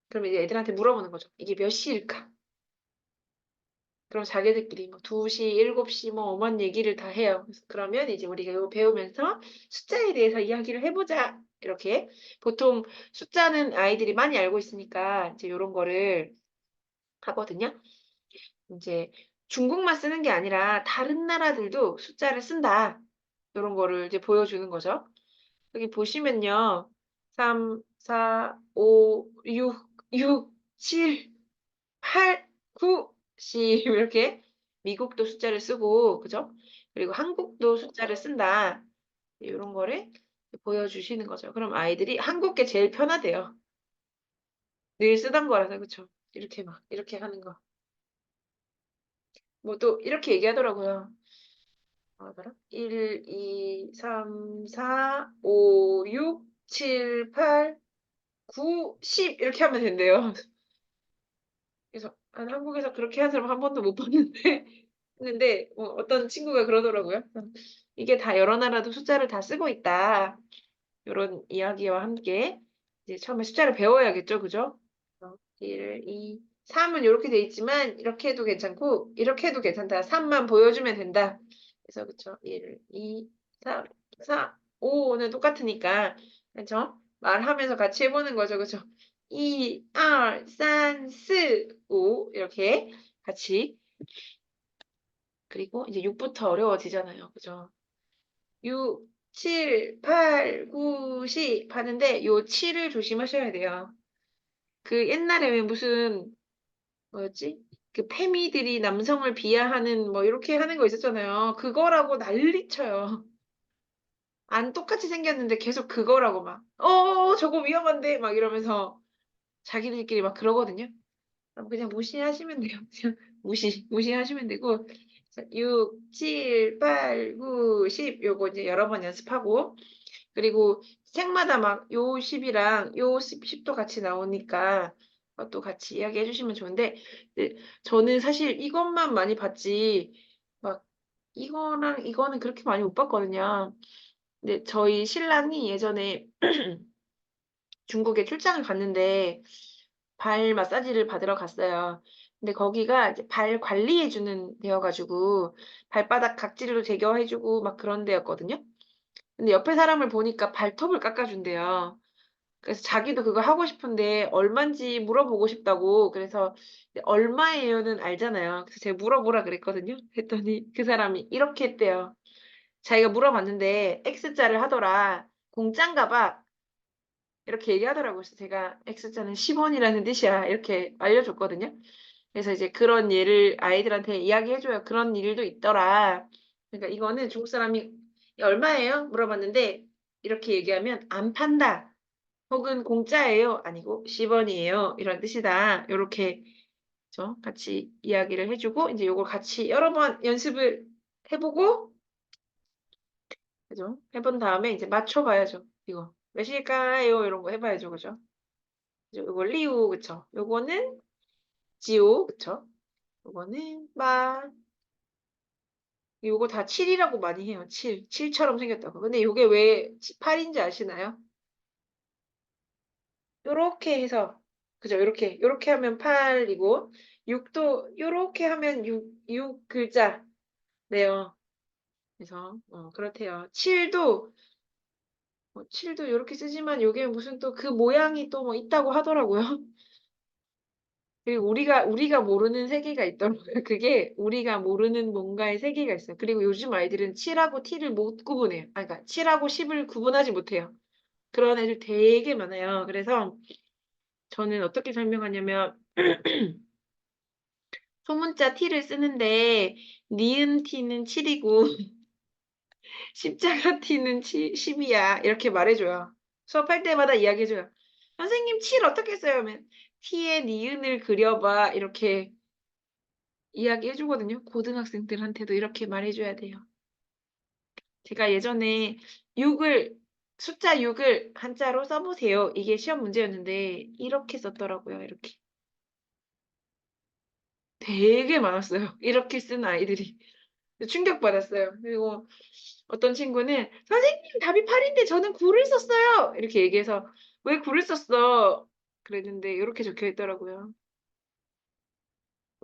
그럼 이제 애들한테 물어보는 거죠. 이게 몇 시일까? 그럼 자기들끼리 뭐 2시, 7시 뭐 오만 얘기를 다 해요. 그러면 이제 우리가 이거 배우면서 숫자에 대해서 이야기를 해보자. 이렇게 보통 숫자는 아이들이 많이 알고 있으니까 이제 이런 거를 하거든요. 이제 중국만 쓰는 게 아니라 다른 나라들도 숫자를 쓴다. 이런 거를 이제 보여주는 거죠. 여기 보시면요. 3, 4, 5, 6, 6, 7, 8, 9, 10 이렇게 미국도 숫자를 쓰고 그죠? 그리고 한국도 숫자를 쓴다. 요런 거를 보여주시는 거죠. 그럼 아이들이 한국 게 제일 편하대요. 늘 쓰던 거라서 그쵸? 이렇게 막 이렇게 하는 거. 뭐 또 이렇게 얘기하더라고요. 뭐더라? 1, 2, 3, 4, 5, 6, 7, 8, 9, 10 이렇게 하면 된대요. 그래서 한국에서 그렇게 하는 사람 한 번도 못 봤는데 했는데 어떤 친구가 그러더라고요. "이게 다 여러 나라도 숫자를 다 쓰고 있다." 요런 이야기와 함께 이제 처음에 숫자를 배워야겠죠. 그죠? 1, 2, 3은 요렇게 돼 있지만 이렇게 해도 괜찮고 이렇게 해도 괜찮다. 3만 보여주면 된다. 그래서 그쵸. 1, 2, 3, 4, 5는 똑같으니까 그쵸? 말하면서 같이 해 보는 거죠. 그죠? 2, 2, 3, 4, 5 이렇게 같이 그리고 이제 6 부터 어려워지잖아요. 그죠? 6, 7, 8, 9, 10 하는데 요 7을 조심하셔야 돼요. 그 옛날에 왜 무슨 뭐였지? 그 페미들이 남성을 비하하는 뭐 이렇게 하는 거 있었잖아요. 그거라고 난리쳐요. 안 똑같이 생겼는데 계속 그거라고 막 저거 위험한데." 막 이러면서 자기들끼리 막 그러거든요. 그냥 무시하시면 돼요. 그냥 무시하시면 되고 6, 7, 8, 9, 10 요거 이제 여러 번 연습하고 그리고 책마다 막 요 10이랑 요 10도 같이 나오니까 그것도 같이 이야기해 주시면 좋은데 네 저는 사실 이것만 많이 봤지 막 이거랑 이거는 그렇게 많이 못 봤거든요. 근데 저희 신랑이 예전에 중국에 출장을 갔는데 발 마사지를 받으러 갔어요. 근데 거기가 이제 발 관리해 주는 데여 가지고 발바닥 각질도 제거해 주고 막 그런 데였거든요. 근데 옆에 사람을 보니까 발톱을 깎아 준대요. 그래서 자기도 그거 하고 싶은데 얼만지 물어보고 싶다고 그래서 이제 "얼마예요?"는 알잖아요. 그래서 제가 물어보라 그랬거든요. 그랬더니 그 사람이 이렇게 했대요. 자기가 물어봤는데 "X자를 하더라. 공짠가 봐." 이렇게 얘기하더라고요. 그래서 제가 "X자는 10 원이라는 뜻이야." 이렇게 알려줬거든요. 그래서 이제 그런 예를 아이들한테 이야기해 줘요. "그런 일도 있더라." 그러니까 이거는 중국 사람이 "얼마예요?" 물어봤는데 이렇게 얘기하면 "안 판다." 혹은 "공짜예요." 아니고 "10 원이에요." 이런 뜻이다. 요렇게 그죠? 같이 이야기를 해 주고 인제 요걸 같이 여러 번 연습을 해 보고 그죠? 해본 다음에 이제 맞춰 봐야죠. 이거 "몇일까요?" 이런 거 해 봐야죠. 그죠? 그죠? 요거 리우 그쵸? 요거는 지오 그쵸? 요거는 마 요거 다 7 이라고 많이 해요. 7. 7 처럼 생겼다고. 근데 요게 왜 8 인지 아시나요? 요렇게 해서 그죠? 요렇게 하면 8 이고 6도 요렇게 하면 6 글자 네요. 그래서 그렇대요. 7도 7도 요렇게 쓰지만 요게 무슨 또 그 모양이 또 뭐 있다고 하더라고요. 그리고 우리가 모르는 세계가 있더라고요. 그게 우리가 모르는 뭔가의 세계가 있어요. 그리고 요즘 아이들은 7 하고 T를 못 구분해요. 그러니까 7 하고 10을 구분하지 못해요. 그런 애들 되게 많아요. 그래서 저는 어떻게 설명하냐면 소문자 T를 쓰는데 니은 T는 7 이고 십자가 T는 10 이야. 이렇게 말해 줘요. 수업할 때마다 이야기해 줘요. "선생님 7 어떻게 써요?" 하면 "T에 니은을 그려 봐." 이렇게 이야기해 주거든요. 고등학생들한테도 이렇게 말해 줘야 돼요. 제가 예전에 6을 숫자 6을 한자로 써 보세요. 이게 시험 문제였는데 이렇게 썼더라고요, 이렇게. 되게 많았어요. 이렇게 쓴 아이들이. 충격받았어요. 그리고 어떤 친구는 "선생님 답이 8 인데 저는 9를 썼어요." 이렇게 얘기해서 "왜 9를 썼어?" 그랬는데 요렇게 적혀 있더라고요.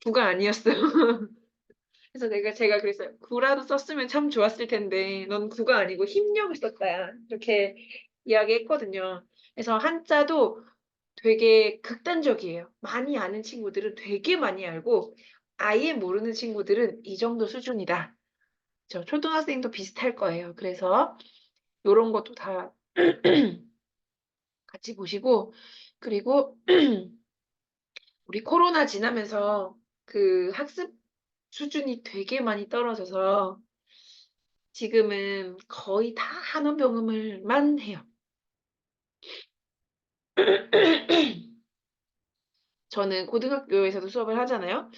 9가 아니었어요. 그래서 제가 그랬어요. "9 라도 썼으면 참 좋았을 텐데 넌 9가 아니고 힘력을 썼다." 이렇게 이야기했거든요. 그래서 한자도 되게 극단적이에요. 많이 아는 친구들은 되게 많이 알고 아예 모르는 친구들은 이 정도 수준이다. 초등학생도 비슷할 거예요. 그래서 요런 것도 다 같이 보시고, 그리고 우리 코로나 지나면서 그 학습 수준이 되게 많이 떨어져서 지금은 거의 다 한원병음을만 해요. 저는 고등학교에서도 수업을 하잖아요.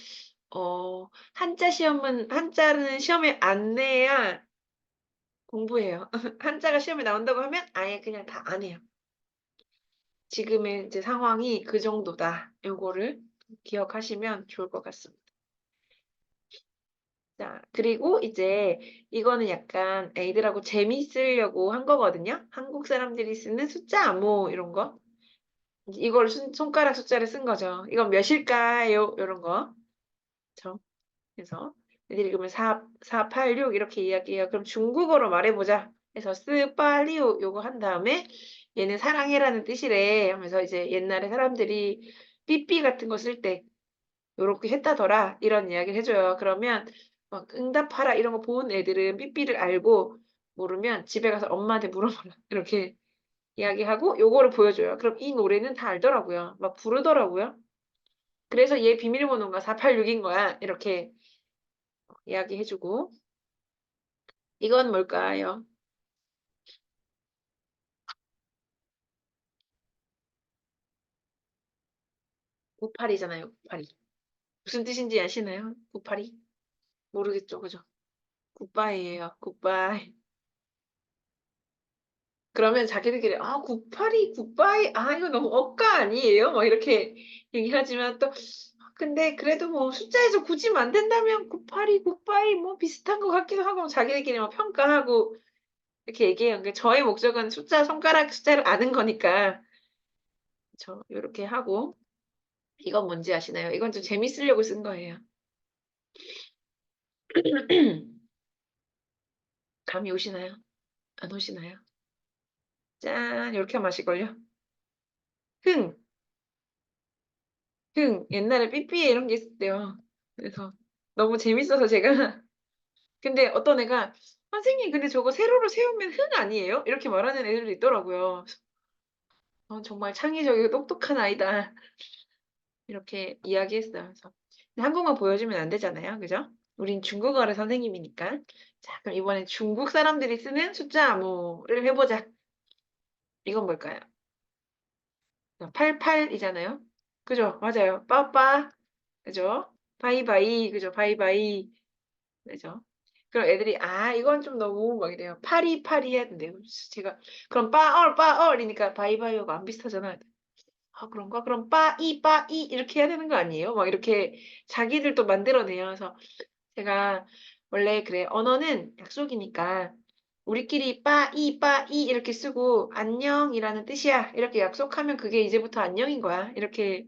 한자는 시험에 안 내야 공부해요. 한자가 시험에 나온다고 하면 아예 그냥 다 안 해요. 지금의 이제 상황이 그 정도다. 요거를 기억하시면 좋을 것 같습니다. 자, 그리고 이제 이거는 약간 애들하고 재미있으려고 한 거거든요. 한국 사람들이 쓰는 숫자 암호 이런 거. 이걸 손가락 숫자를 쓴 거죠. 이건 몇일까요? 이런 거. 그쵸? 그래서 애들이 그러면 486 이렇게 이야기해요. 그럼 중국어로 말해보자. 해서 스파리오 요거 한 다음에 얘는 사랑해라는 뜻이래 하면서 이제 옛날에 사람들이 삐삐 같은 거 쓸 때 요렇게 했다더라 이런 이야기를 해줘요. 그러면 막 응답하라 이런 거 본 애들은 삐삐를 알고 모르면 집에 가서 엄마한테 물어보라 이렇게 이야기하고 요거를 보여줘요. 그럼 이 노래는 다 알더라고요. 막 부르더라고요. 그래서 얘 비밀번호가 486인 거야. 이렇게 이야기해주고 이건 뭘까요? 98이잖아요. 98이. 무슨 뜻인지 아시나요? 98이? 모르겠죠. 그죠? 굿바이예요. 굿바이. 그러면 자기들끼리 98이 굿바이 이거 너무 억까 아니에요? 막 이렇게 얘기하지만 또 근데 그래도 뭐 숫자에서 굳이 만든다면 98이 굿바이 뭐 비슷한 것 같기도 하고 자기들끼리 막 평가하고 이렇게 얘기해요. 그러니까 저의 목적은 손가락 숫자를 아는 거니까 요렇게 하고 이건 뭔지 아시나요? 이건 좀 재밌으려고 쓴 거예요. 감이 오시나요? 안 오시나요? 짠 요렇게 하면 아실걸요? 흥. 옛날에 삐삐에 이런 게 있었대요. 그래서 너무 재밌어서 제가 근데 어떤 애가 "선생님 근데 저거 세로로 세우면 흥 아니에요?" 이렇게 말하는 애들도 있더라고요. 그래서 정말 창의적이고 똑똑한 아이다. 이렇게 이야기했어요. 그래서 근데 한국만 보여주면 안 되잖아요. 그죠? 우린 중국어를 선생님이니까. 자 그럼 이번엔 중국 사람들이 쓰는 숫자 암호를 해 보자. 이건 뭘까요? 88 이잖아요. 그죠? 맞아요. 빠빠. 그죠? 바이바이. 그죠? 바이바이. 그죠? 그럼 애들이 이건 좀 너무 막 이래요. 파리파리 해야 된대요. 그래서 제가 그럼 빠얼이니까 바이바이오가 안 비슷하잖아요. 그런가? 그럼 빠이 이렇게 해야 되는 거 아니에요? 막 이렇게 자기들 또 만들어내요. 그래서 제가 원래 그래 언어는 약속이니까 우리끼리 빠이 이렇게 쓰고 안녕이라는 뜻이야. 이렇게 약속하면 그게 이제부터 안녕인 거야. 이렇게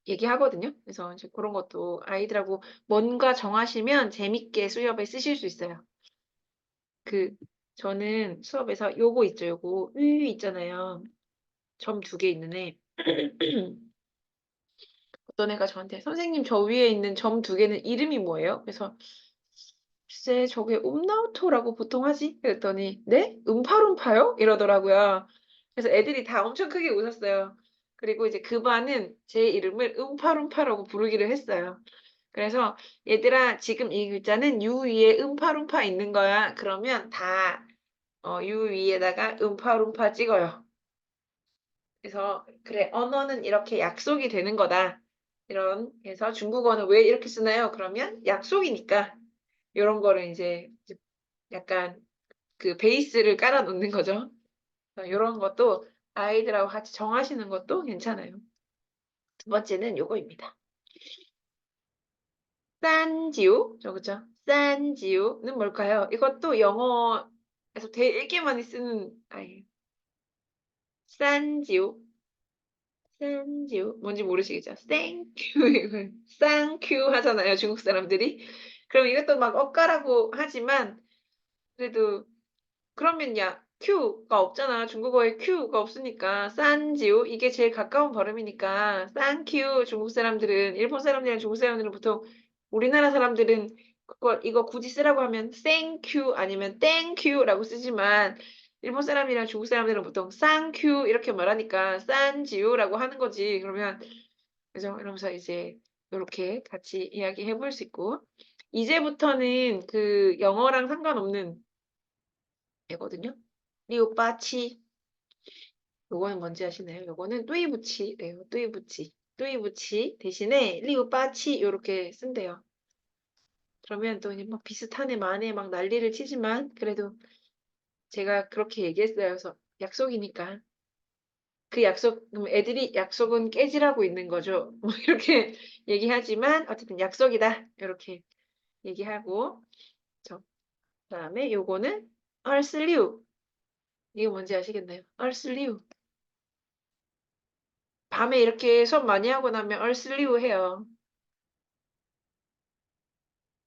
얘기하거든요. 그래서 이제 그런 것도 아이들하고 뭔가 정하시면 재밌게 수업에 쓰실 수 있어요. 저는 수업에서 요거 있죠. 요거 있잖아요. 점 2개 있는 애. 어떤 애가 저한테 선생님 저 위에 있는 점 2개는 이름이 뭐예요? 그래서 글쎄 저게 움나우토라고 보통 하지? 그랬더니 네? 음파룸파요? 이러더라고요. 그래서 애들이 다 엄청 크게 웃었어요. 그리고 이제 그 반은 제 이름을 음파룸파라고 부르기로 했어요. 그래서 얘들아 지금 이 글자는 유 위에 음파룸파 있는 거야. 그러면 다 유 위에다가 음파룸파 찍어요. 그래서 그래 언어는 이렇게 약속이 되는 거다. 그래서 중국어는 왜 이렇게 쓰나요? 그러면 약속이니까 요런 거를 이제 약간 그 베이스를 깔아 놓는 거죠. 요런 것도 아이들하고 같이 정하시는 것도 괜찮아요. 두 번째는 요거입니다. 산지우 그죠? 산지우는 뭘까요? 이것도 영어에서 되게 많이 쓰는 아이예요. 산지우 뭔지 모르시겠죠? 땡큐 이거 쌍큐 하잖아요, 중국 사람들이. 그럼 이것도 막 엇가라고 하지만 그래도 그러면 야 큐가 없잖아. 중국어에 큐가 없으니까 산지우 이게 제일 가까운 발음이니까 쌍큐 중국 사람들은 일본 사람들이랑 중국 사람들은 보통 우리나라 사람들은 이거 굳이 쓰라고 하면 땡큐 아니면 땡큐라고 쓰지만 일본 사람이랑 중국 사람들은 보통 쌍큐 이렇게 말하니까 싼지우라고 하는 거지. 그러면 그죠? 이러면서 이제 요렇게 같이 이야기해 볼 수 있고 이제부터는 그 영어랑 상관없는 애거든요. 리오빠치 요거는 뭔지 아시나요? 요거는 뚜이부치래요. 뚜이부치. 뚜이부치 대신에 리오빠치 요렇게 쓴대요. 그러면 또 이제 막 비슷하네 마네 막 난리를 치지만 그래도 제가 그렇게 얘기했어요. 그래서 약속이니까 그 약속 그럼 애들이 약속은 깨지라고 있는 거죠. 뭐 이렇게 얘기하지만 어쨌든 약속이다. 이렇게 얘기하고 그다음에 요거는 얼슬리우 이게 뭔지 아시겠나요? 얼슬리우 밤에 이렇게 수업 많이 하고 나면 얼슬리우 해요.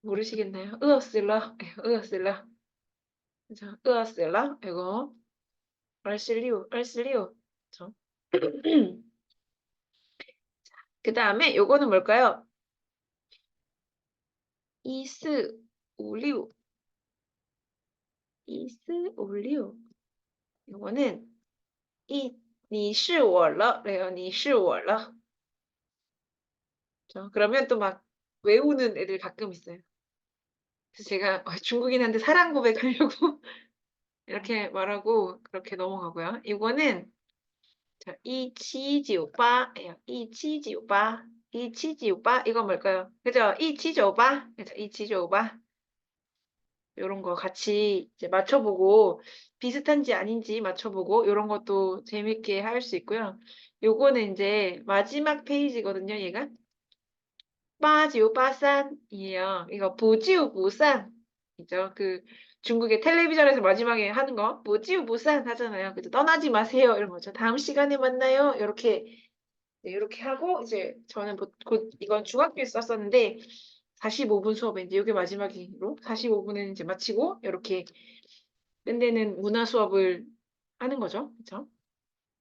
모르시겠나요? 으어슬러 으어슬러 그죠? 으어슬러 이거 얼슬리우 얼슬리우 그죠? 그다음에 요거는 뭘까요? 이스 올리우 이스 올리우 요거는 이你是我了 래요. 你是我了. 그러면 또 막 외우는 애들 가끔 있어요. 그래서 제가 중국인한테 사랑 고백하려고 이렇게 말하고 그렇게 넘어가고요. 이거는 자, 이치지오빠예요. 이치지오빠. 이치지오빠 이건 뭘까요? 그죠? 이치지오빠. 그죠? 이치지오빠. 요런 거 같이 이제 맞춰보고 비슷한지 아닌지 맞춰보고 요런 것도 재밌게 할 수 있고요. 요거는 이제 마지막 페이지거든요, 얘가. 빠지우 빠산이에요. 이거 보지우 부산 이죠. 그 중국의 텔레비전에서 마지막에 하는 거 보지우 부산 하잖아요. 그죠? 떠나지 마세요 이런 거죠. 다음 시간에 만나요. 이렇게 네, 이렇게 하고 이제 저는 곧 이건 중학교에서 썼었는데 45분 수업에 이제 이게 마지막으로 45분은 이제 마치고 이렇게 끝내는 문화 수업을 하는 거죠. 그렇죠?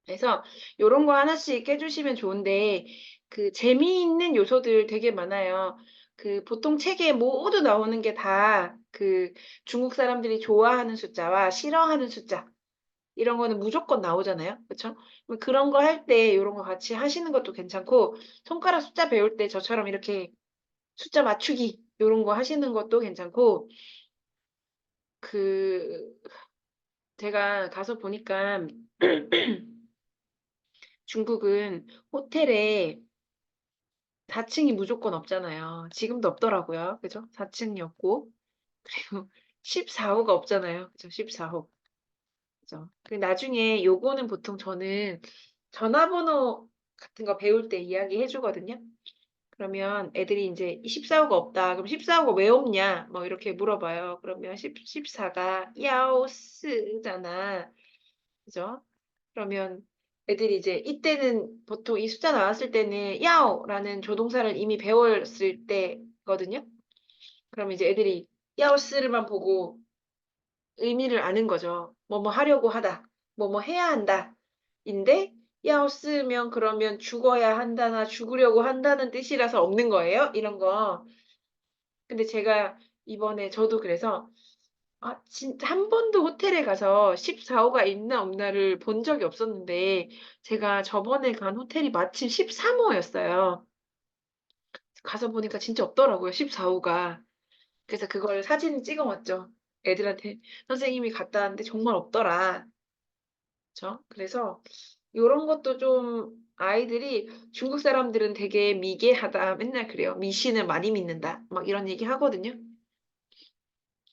그래서 요런 거 하나씩 깨주시면 좋은데 그 재미있는 요소들 되게 많아요. 그 보통 책에 모두 나오는 게 다 그 중국 사람들이 좋아하는 숫자와 싫어하는 숫자 이런 거는 무조건 나오잖아요. 그렇죠? 그런 거 할 때 요런 거 같이 하시는 것도 괜찮고 손가락 숫자 배울 때 저처럼 이렇게 숫자 맞추기 요런 거 하시는 것도 괜찮고 그 제가 가서 보니까 중국은 호텔에 4층이 무조건 없잖아요. 지금도 없더라고요. 그죠? 4층이 없고 그리고 14호가 없잖아요. 그죠? 14호. 그죠? 그 나중에 요거는 보통 저는 전화번호 같은 거 배울 때 이야기해 주거든요. 그러면 애들이 이제 14호가 없다. 그럼 14호가 왜 없냐? 뭐 이렇게 물어봐요. 그러면 14가 야오스잖아. 그죠? 그러면 애들이 이제 이때는 보통 이 숫자 나왔을 때는 야오라는 조동사를 이미 배웠을 때거든요. 그럼 이제 애들이 야오스를만 보고 의미를 아는 거죠. 뭐뭐 하려고 하다. 뭐뭐 해야 한다. 인데 야오스면 그러면 죽어야 한다나 죽으려고 한다는 뜻이라서 없는 거예요. 이런 거. 근데 제가 이번에 저도 그래서 진짜 한 번도 호텔에 가서 14호가 있나 없나를 본 적이 없었는데 제가 저번에 간 호텔이 마침 13호였어요. 가서 보니까 진짜 없더라고요. 14호가. 그래서 그걸 사진 찍어 왔죠. 애들한테 선생님이 갔다 왔는데 정말 없더라. 그쵸? 그래서 요런 것도 좀 아이들이 중국 사람들은 되게 미개하다. 맨날 그래요. 미신을 많이 믿는다. 막 이런 얘기 하거든요.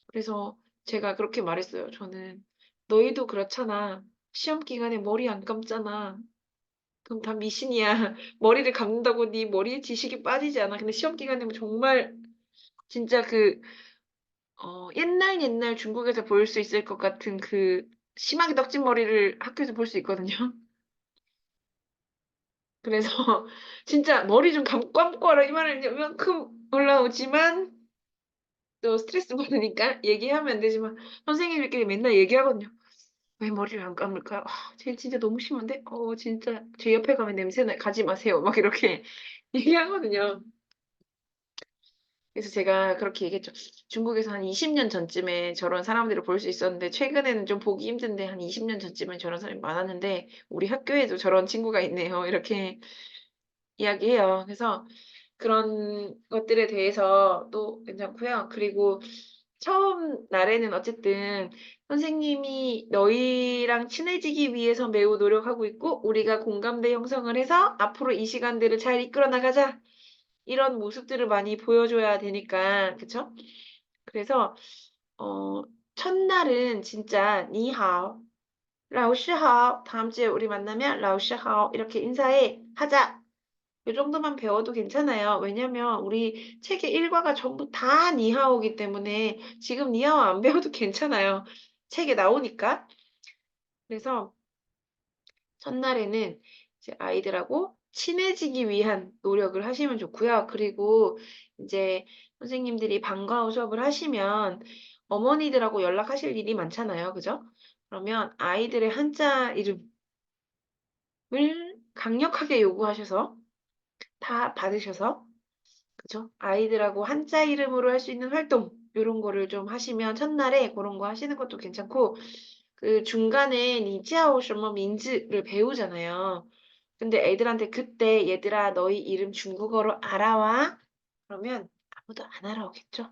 그래서 제가 그렇게 말했어요. 저는 너희도 그렇잖아. 시험 기간에 머리 안 감잖아. 그럼 다 미신이야. 머리를 감는다고 네 머리에 지식이 빠지지 않아. 근데 시험 기간에 정말 진짜 그 옛날 중국에서 볼 수 있을 것 같은 그 심하게 떡진 머리를 학교에서 볼 수 있거든요. 그래서 진짜 머리 좀 감고 와라 이 말을 이만큼 올라오지만 또 스트레스 받으니까 얘기하면 안 되지만 선생님들끼리 맨날 얘기하거든요. 왜 머리를 안 감을까요? 쟤 진짜 너무 심한데? 진짜 제 옆에 가면 냄새나 가지 마세요. 막 이렇게 얘기하거든요. 그래서 제가 그렇게 얘기했죠. 중국에서 한 20년 전쯤에 저런 사람들을 볼 수 있었는데 최근에는 좀 보기 힘든데 한 20년 전쯤엔 저런 사람이 많았는데 우리 학교에도 저런 친구가 있네요. 이렇게 이야기해요. 그래서 그런 것들에 대해서도 괜찮고요. 그리고 처음 날에는 어쨌든 선생님이 너희랑 친해지기 위해서 매우 노력하고 있고 우리가 공감대 형성을 해서 앞으로 이 시간들을 잘 이끌어 나가자. 이런 모습들을 많이 보여줘야 되니까, 그쵸? 그래서, 어, 첫날은 진짜, 니하오, 라오시하오, 다음 주에 우리 만나면 라오시하오, 이렇게 인사해, 하자. 이 정도만 배워도 괜찮아요. 왜냐면 우리 책의 일과가 전부 다 니하오이기 때문에 지금 니하오 안 배워도 괜찮아요. 책에 나오니까. 그래서 첫날에는 이제 아이들하고 친해지기 위한 노력을 하시면 좋고요. 그리고 이제 선생님들이 방과후 수업을 하시면 어머니들하고 연락하실 일이 많잖아요. 그죠? 그러면 아이들의 한자 이름을 강력하게 요구하셔서 다 받으셔서 그죠? 아이들하고 한자 이름으로 할 수 있는 활동 요런 거를 좀 하시면 첫날에 그런 거 하시는 것도 괜찮고 그 중간에 니지아오 셔머 민즈를 배우잖아요. 근데 애들한테 그때 얘들아 너희 이름 중국어로 알아와? 그러면 아무도 안 알아오겠죠?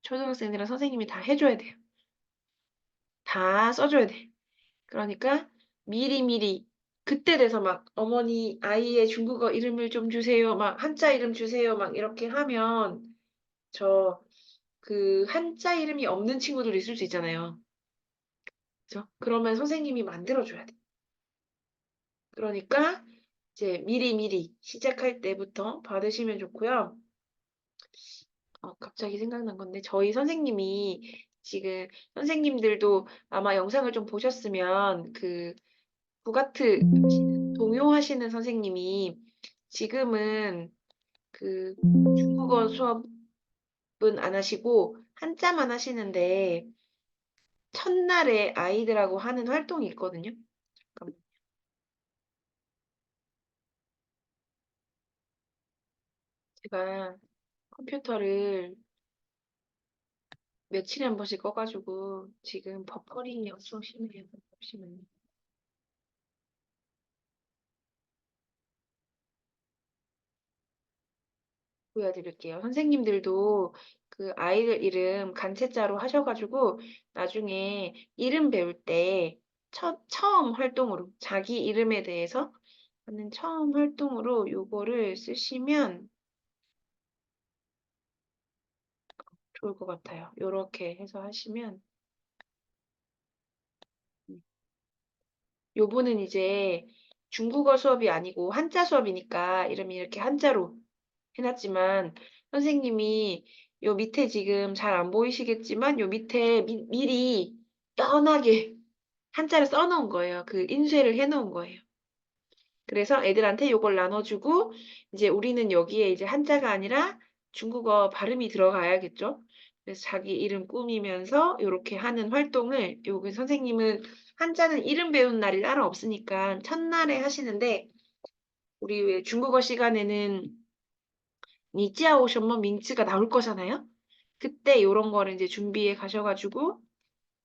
초등학생들은 선생님이 다 해줘야 돼요. 다 써줘야 돼. 그러니까 미리미리 그때 돼서 막 어머니 아이의 중국어 이름을 좀 주세요. 막 한자 이름 주세요. 막 이렇게 하면 저 그 한자 이름이 없는 친구들 있을 수 있잖아요. 그죠? 그러면 선생님이 만들어줘야 돼. 그러니까 이제 미리미리 시작할 때부터 받으시면 좋고요. 갑자기 생각난 건데 저희 선생님이 지금 선생님들도 아마 영상을 좀 보셨으면 그 부가트 동요하시는 선생님이 지금은 그 중국어 수업은 안 하시고 한자만 하시는데 첫날에 아이들하고 하는 활동이 있거든요. 잠깐만. 제가 컴퓨터를 며칠에 한 번씩 꺼가지고 지금 버퍼링이 엄청 심해요. 잠시만요. 보여드릴게요. 선생님들도 그 아이들 이름 간체자로 하셔가지고 나중에 이름 배울 때 처음 활동으로 자기 이름에 대해서 하는 처음 활동으로 요거를 쓰시면 좋을 것 같아요. 요렇게 해서 하시면 요거는 이제 중국어 수업이 아니고 한자 수업이니까 이름이 이렇게 한자로 해놨지만 선생님이 요 밑에 지금 잘 안 보이시겠지만 요 밑에 미리 연하게 한자를 써놓은 거예요. 그 인쇄를 해놓은 거예요. 그래서 애들한테 요걸 나눠주고 이제 우리는 여기에 이제 한자가 아니라 중국어 발음이 들어가야겠죠. 그래서 자기 이름 꾸미면서 요렇게 하는 활동을 요그 선생님은 한자는 이름 배우는 날이 따로 없으니까 첫날에 하시는데 우리 왜 중국어 시간에는 니지아오 셔머 민츠가 나올 거잖아요. 그때 요런 거를 이제 준비해 가셔가지고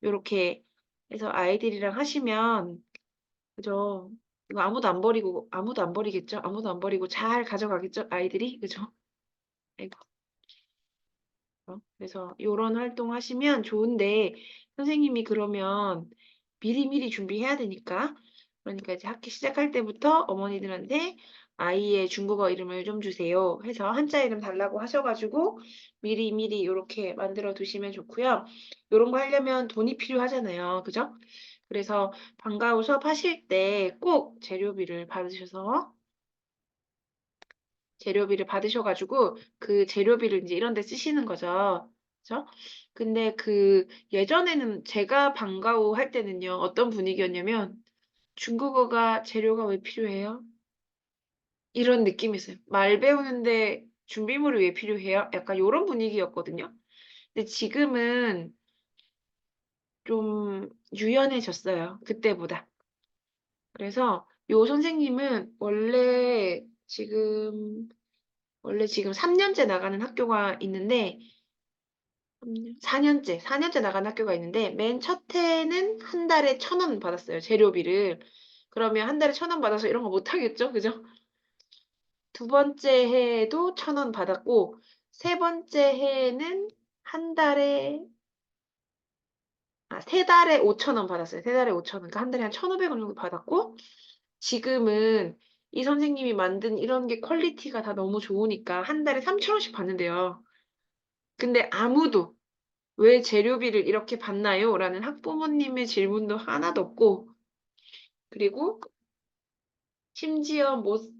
요렇게 해서 아이들이랑 하시면 그죠? 이거 아무도 안 버리겠죠? 아무도 안 버리고 잘 가져가겠죠? 아이들이 그죠? 아이고. 그래서 요런 활동 하시면 좋은데 선생님이 그러면 미리미리 준비해야 되니까 그러니까 이제 학기 시작할 때부터 어머니들한테 아이의 중국어 이름을 좀 주세요 해서 한자 이름 달라고 하셔가지고 미리미리 요렇게 만들어 두시면 좋고요. 요런 거 하려면 돈이 필요하잖아요. 그죠? 그래서 방과후 수업 하실 때 꼭 재료비를 받으셔가지고 그 재료비를 이제 이런 데 쓰시는 거죠. 그죠? 근데 그 예전에는 제가 방과후 할 때는요, 어떤 분위기였냐면 중국어가 재료가 왜 필요해요? 이런 느낌이었어요. 말 배우는데 준비물이 왜 필요해요? 약간 요런 분위기였거든요. 근데 지금은 좀 유연해졌어요. 그때보다. 그래서 요 선생님은 원래 지금 원래 지금 3년째 나가는 학교가 있는데 4년째 나가는 학교가 있는데 맨 첫 해는 한 달에 1,000원 받았어요. 재료비를. 그러면 한 달에 1,000원 받아서 이런 거 못 하겠죠? 그죠? 두 번째 해에도 1,000원 받았고 세 번째 해에는 한 달에 세 달에 5,000원 받았어요. 세 달에 5,000원. 그러니까 한 달에 한 1,500원 정도 받았고 지금은 이 선생님이 만든 이런 게 퀄리티가 다 너무 좋으니까 한 달에 3,000원씩 받는데요. 근데 아무도 왜 재료비를 이렇게 받나요? 라는 학부모님의 질문도 하나도 없고 그리고 심지어 못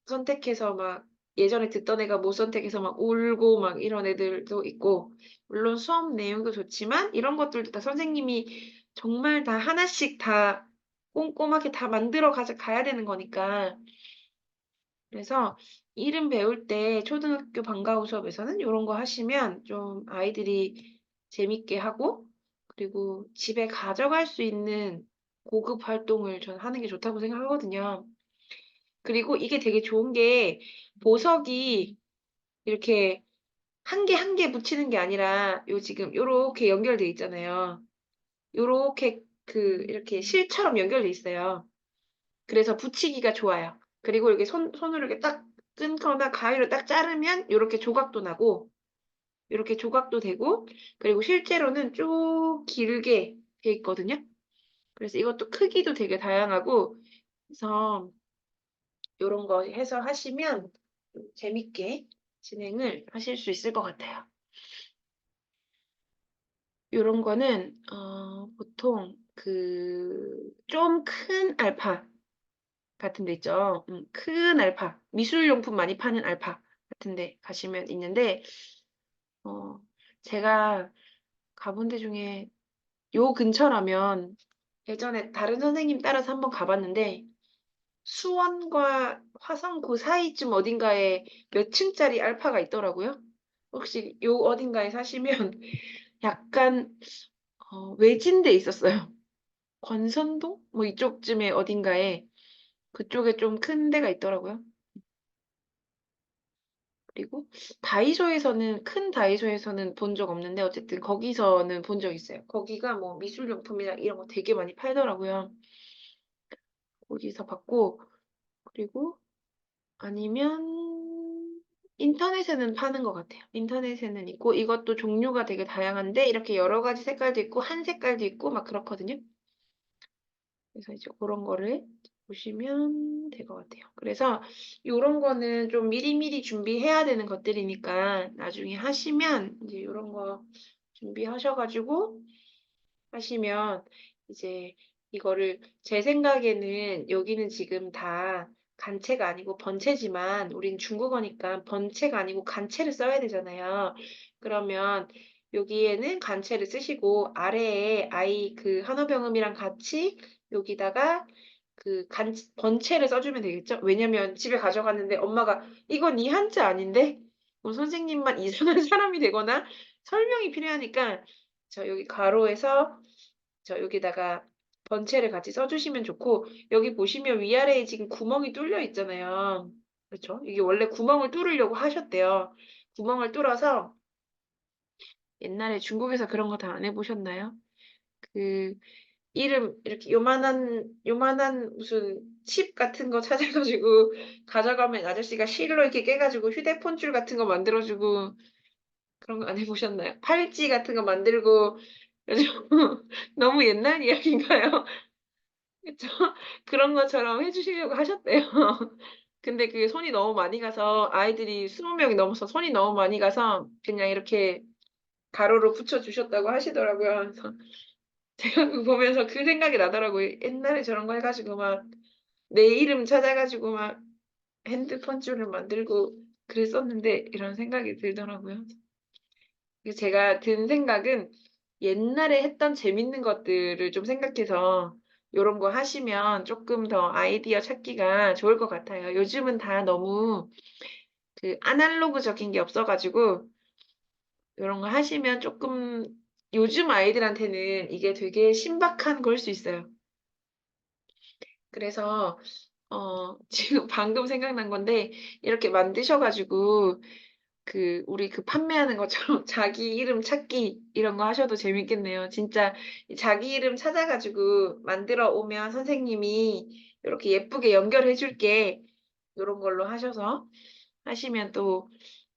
선택해서 막 예전에 듣던 애가 못 선택해서 막 울고 막 이런 애들도 있고 물론 수업 내용도 좋지만 이런 것들도 다 선생님이 정말 다 하나씩 다 꼼꼼하게 다 만들어 가야 되는 거니까 그래서 이름 배울 때 초등학교 방과후 수업에서는 요런 거 하시면 좀 아이들이 재밌게 하고 그리고 집에 가져갈 수 있는 고급 활동을 저는 하는 게 좋다고 생각하거든요. 그리고 이게 되게 좋은 게 보석이 이렇게 한 개 한 개 붙이는 게 아니라 요 지금 요렇게 연결돼 있잖아요. 요렇게 이렇게 실처럼 연결돼 있어요. 그래서 붙이기가 좋아요. 그리고 이렇게 손으로 이렇게 딱 끊거나 가위로 딱 자르면 요렇게 조각도 나고 요렇게 조각도 되고 그리고 실제로는 쭉 길게 돼 있거든요. 그래서 이것도 크기도 되게 다양하고 그래서 요런 거 해서 하시면 좀 재밌게 진행을 하실 수 있을 것 같아요. 요런 거는 보통 좀 큰 알파 같은 데 있죠. 큰 알파, 미술용품 많이 파는 알파 같은 데 가시면 있는데 어 제가 가본 데 중에 요 근처라면 예전에 다른 선생님 따라서 한번 가 봤는데 수원과 화성 그 사이쯤 어딘가에 몇 층짜리 알파가 있더라고요. 혹시 요 어딘가에 사시면 약간 외진 데 있었어요. 권선동? 뭐 이쪽쯤에 어딘가에 그쪽에 좀 큰 데가 있더라고요. 그리고 큰 다이소에서는 본 적 없는데 어쨌든 거기서는 본 적 있어요. 거기가 뭐 미술용품이나 이런 거 되게 많이 팔더라고요. 거기서 봤고 그리고 아니면 인터넷에는 파는 것 같아요. 인터넷에는 있고 이것도 종류가 되게 다양한데 이렇게 여러 가지 색깔도 있고 한 색깔도 있고 막 그렇거든요. 그래서 이제 그런 거를 보시면 될 것 같아요. 그래서 요런 거는 좀 미리미리 준비해야 되는 것들이니까 나중에 하시면 이제 요런 거 준비하셔 가지고 하시면 이제 이거를 제 생각에는 여기는 지금 다 간체가 아니고 번체지만 우린 중국어니까 번체가 아니고 간체를 써야 되잖아요. 그러면 여기에는 간체를 쓰시고 아래에 아이 한어병음이랑 같이 여기다가 번체를 써주면 되겠죠? 왜냐면 집에 가져갔는데 엄마가 이건 이 한자 아닌데? 뭐 선생님만 이상한 사람이 되거나 설명이 필요하니까 저 여기 가로에서 저 여기다가 번체를 같이 써주시면 좋고 여기 보시면 위아래에 지금 구멍이 뚫려 있잖아요. 그렇죠? 이게 원래 구멍을 뚫으려고 하셨대요. 구멍을 뚫어서 옛날에 중국에서 그런 거 다 안 해보셨나요? 그 이름 이렇게 요만한 무슨 칩 같은 거 찾아가지고 가져가면 아저씨가 실로 이렇게 깨가지고 휴대폰 줄 같은 거 만들어주고 그런 거 안 해보셨나요? 팔찌 같은 거 만들고 너무 옛날 이야기인가요? 그쵸? 그런 것처럼 해 주시려고 하셨대요. 근데 그게 손이 너무 많이 가서 아이들이 20명이 넘어서 손이 너무 많이 가서 그냥 이렇게 가로로 붙여 주셨다고 하시더라고요. 그래서 제가 그거 보면서 그 생각이 나더라고요. 옛날에 저런 거 해 가지고 막 내 이름 찾아 가지고 막 핸드폰 줄을 만들고 그랬었는데 이런 생각이 들더라고요. 그래서 제가 든 생각은 옛날에 했던 재밌는 것들을 좀 생각해서 요런 거 하시면 쪼끔 더 아이디어 찾기가 좋을 것 같아요. 요즘은 다 너무 아날로그적인 게 없어 가지고 요런 거 하시면 쪼끔 요즘 아이들한테는 이게 되게 신박한 걸 수 있어요. 그래서 지금 방금 생각난 건데 이렇게 만드셔 가지고 우리 판매하는 것처럼 자기 이름 찾기 이런 거 하셔도 재밌겠네요. 진짜 이 자기 이름 찾아 가지고 만들어 오면 선생님이 요렇게 예쁘게 연결해 줄게. 요런 걸로 하셔서 하시면 또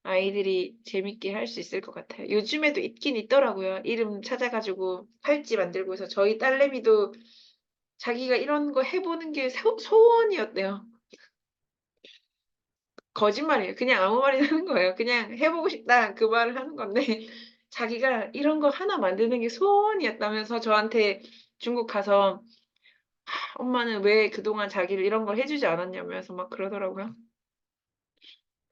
아이들이 재밌게 할 수 있을 것 같아요. 요즘에도 있긴 있더라고요. 이름 찾아 가지고 팔찌 만들고 해서 저희 딸내미도 자기가 이런 거 해 보는 게 소원이었대요. 거짓말이에요. 그냥 아무 말이나 하는 거예요. 그냥 "해 보고 싶다." 그 말을 하는 건데 자기가 이런 거 하나 만드는 게 소원이었다면서 저한테 중국 가서 엄마는 왜 그동안 자기를 이런 걸 해 주지 않았냐면서 막 그러더라고요.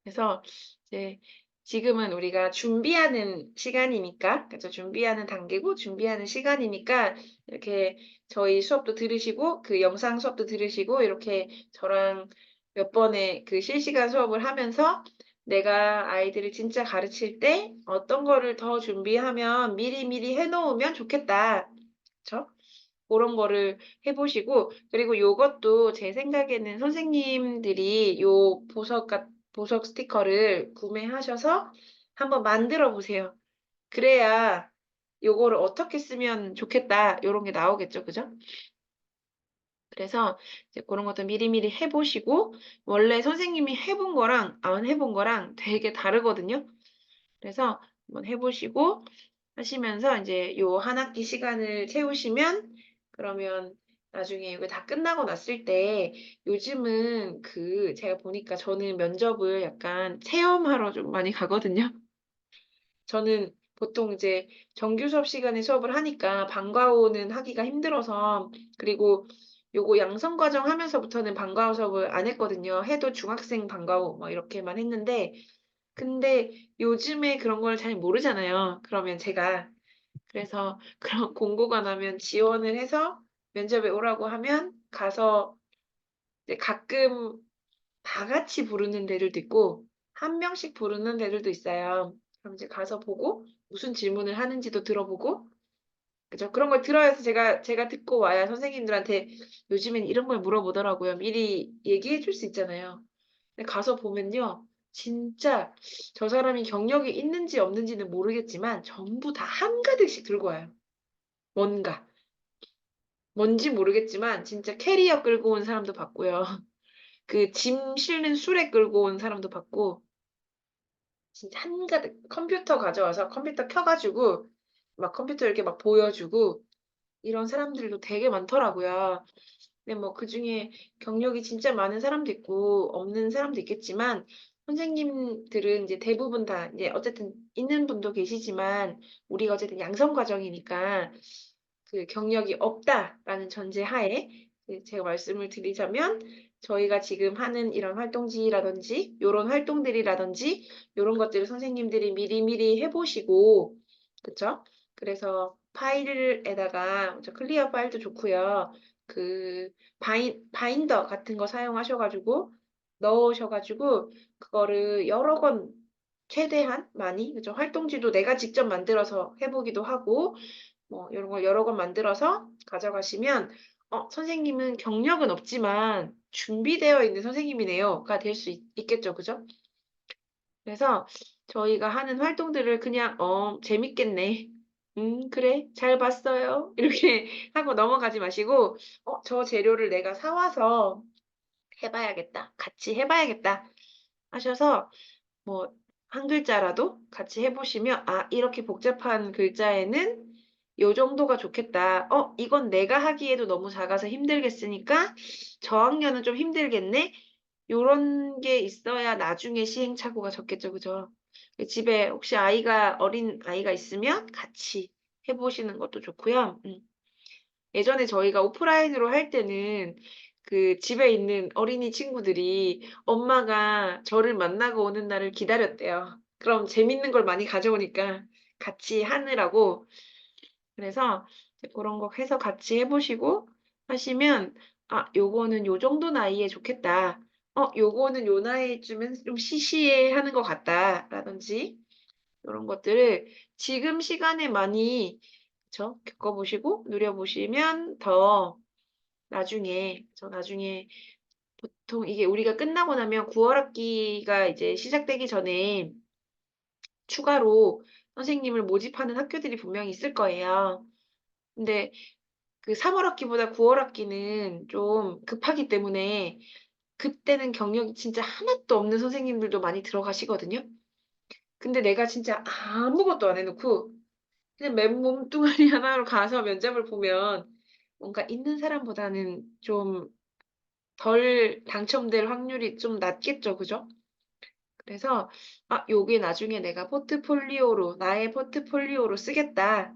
그래서 이제 지금은 우리가 준비하는 시간이니까 그죠. 준비하는 단계고 준비하는 시간이니까 이렇게 저희 수업도 들으시고 영상 수업도 들으시고 이렇게 저랑 몇 번의 실시간 수업을 하면서 내가 아이들을 진짜 가르칠 때 어떤 거를 더 준비하면 미리미리 해 놓으면 좋겠다. 그쵸? 고런 거를 해 보시고 그리고 요것도 제 생각에는 선생님들이 요 보석 스티커를 구매하셔서 한번 만들어 보세요. 그래야 요거를 '어떻게 쓰면 좋겠다.' 요런 게 나오겠죠. 그죠? 그래서 이제 고런 것도 미리미리 해 보시고 원래 선생님이 해본 거랑 안 해본 거랑 되게 다르거든요. 그래서 한번 해 보시고 하시면서 인제 요 한 학기 시간을 채우시면 그러면 나중에 이거 다 끝나고 났을 때 요즘은 제가 보니까 저는 면접을 약간 체험하러 좀 많이 가거든요. 저는 보통 이제 정규 수업 시간에 수업을 하니까 방과후는 하기가 힘들어서 그리고 요거 양성 과정 하면서부터는 방과후 수업을 안 했거든요. 해도 중학생 방과후 뭐 이렇게만 했는데 근데 요즘에 그런 걸 잘 모르잖아요. 그러면 제가 그래서 그런 공고가 나면 지원을 해서 면접에 오라고 하면 가서 이제 가끔 다 같이 부르는 데들도 있고 한 명씩 부르는 데들도 있어요. 그럼 이제 가서 보고 무슨 질문을 하는지도 들어보고 그죠. 그런 걸 들어야서 제가 듣고 와야 선생님들한테 요즘엔 이런 걸 물어보더라고요. 미리 얘기해 줄 수 있잖아요. 근데 가서 보면요. 진짜 저 사람이 경력이 있는지 없는지는 모르겠지만 전부 다 한가득씩 들고 와요. 뭔가. 뭔지 모르겠지만 진짜 캐리어 끌고 온 사람도 봤고요. 짐 실는 수레 끌고 온 사람도 봤고 진짜 한가득 컴퓨터 가져와서 컴퓨터 켜 가지고 막 컴퓨터 이렇게 막 보여주고 이런 사람들도 되게 많더라고요. 근데 뭐 그중에 경력이 진짜 많은 사람도 있고 없는 사람도 있겠지만 선생님들은 이제 대부분 다 이제 어쨌든 있는 분도 계시지만 우리가 어쨌든 양성 과정이니까 "경력이 없다."라는 전제하에 제가 말씀을 드리자면 저희가 지금 하는 이런 활동지라든지 요런 활동들이라든지 요런 것들을 선생님들이 미리미리 해 보시고 그쵸? 그래서 파일에다가 클리어 파일도 좋고요. 바인더 같은 거 사용하셔 가지고 넣으셔 가지고 그거를 여러 권 최대한 많이 그죠? 활동지도 내가 직접 만들어서 해 보기도 하고 뭐 요런 걸 여러 권 만들어서 가져가시면 '선생님은 경력은 없지만 준비되어 있는 선생님이네요.'가 될 수 있겠죠. 그죠? 그래서 저희가 하는 활동들을 그냥 재밌겠네. 그래. 잘 봤어요.' 이렇게 하고 넘어가지 마시고 저 재료를 내가 사 와서 해 봐야겠다. 같이 해 봐야겠다.' 하셔서 뭐 한 글자라도 같이 해 보시면 '아 이렇게 복잡한 글자에는 요 정도가 좋겠다. 이건 내가 하기에도 너무 작아서 힘들겠으니까 저학년은 좀 힘들겠네.' 요런 게 있어야 나중에 시행착오가 적겠죠. 그죠? 집에 혹시 어린 아이가 있으면 같이 해 보시는 것도 좋고요. 예전에 저희가 오프라인으로 할 때는 집에 있는 어린이 친구들이 엄마가 저를 만나고 오는 날을 기다렸대요. 그럼 재밌는 걸 많이 가져오니까 같이 하느라고. 그래서 이제 고런 거 해서 같이 해 보시고 하시면 '아 요거는 요 정도 나이에 좋겠다. 요거는 요 나이쯤엔 좀 시시해하는 것 같다.' 라든지 요런 것들을 지금 시간에 많이 그쵸? 겪어 보시고 누려 보시면 더 나중에 보통 이게 우리가 끝나고 나면 9월 학기가 이제 시작되기 전에 추가로 선생님을 모집하는 학교들이 분명히 있을 거예요. 근데 그 3월 학기보다 9월 학기는 좀 급하기 때문에 그때는 경력이 진짜 하나도 없는 선생님들도 많이 들어가시거든요. 근데 내가 진짜 아무것도 안 해놓고 그냥 맨 몸뚱아리 하나로 가서 면접을 보면 뭔가 있는 사람보다는 좀 덜 당첨될 확률이 좀 낮겠죠. 그죠? 그래서 요게 나중에 내가 포트폴리오로 나의 포트폴리오로 쓰겠다라는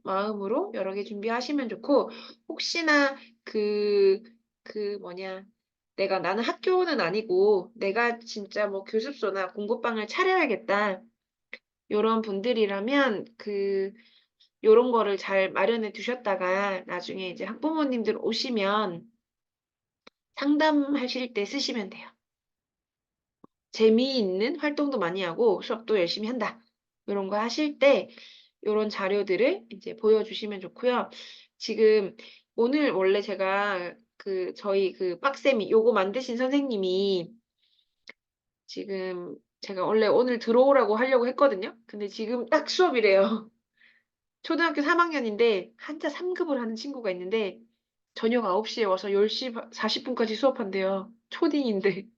마음으로 여러 개 준비하시면 좋고 혹시나 그 뭐냐 나는 학교는 아니고 내가 진짜 뭐 교습소나 공부방을 차려야겠다. 요런 분들이라면 요런 거를 잘 마련해 두셨다가 나중에 이제 학부모님들 오시면 상담하실 때 쓰시면 돼요. 재미있는 활동도 많이 하고 수업도 열심히 한다. 요런 거 하실 때 요런 자료들을 이제 보여주시면 좋고요. 지금 오늘 원래 제가 저희 빡쌤이 요거 만드신 선생님이 지금 제가 원래 오늘 들어오라고 하려고 했거든요. 근데 지금 딱 수업이래요. 초등학교 3학년인데 한자 3급을 하는 친구가 있는데 저녁 9시에 와서 10시 40분까지 수업한대요. 초딩인데.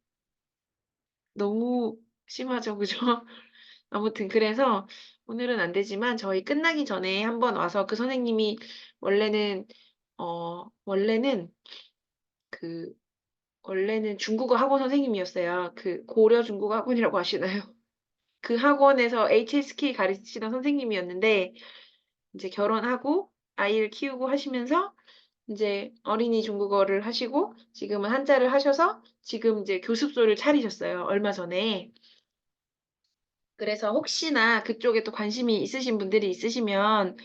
너무 심하죠. 그죠? 아무튼 그래서 오늘은 안 되지만 저희 끝나기 전에 한번 와서 그 선생님이 원래는 원래는 그 원래는 중국어 학원 선생님이었어요. 고려 중국어 학원이라고 아시나요? 그 학원에서 HSK 가르치던 선생님이었는데 이제 결혼하고 아이를 키우고 하시면서 이제 어린이 중국어를 하시고 지금은 한자를 하셔서 지금 이제 교습소를 차리셨어요. 얼마 전에. 그래서 혹시나 그쪽에 또 관심이 있으신 분들이 있으시면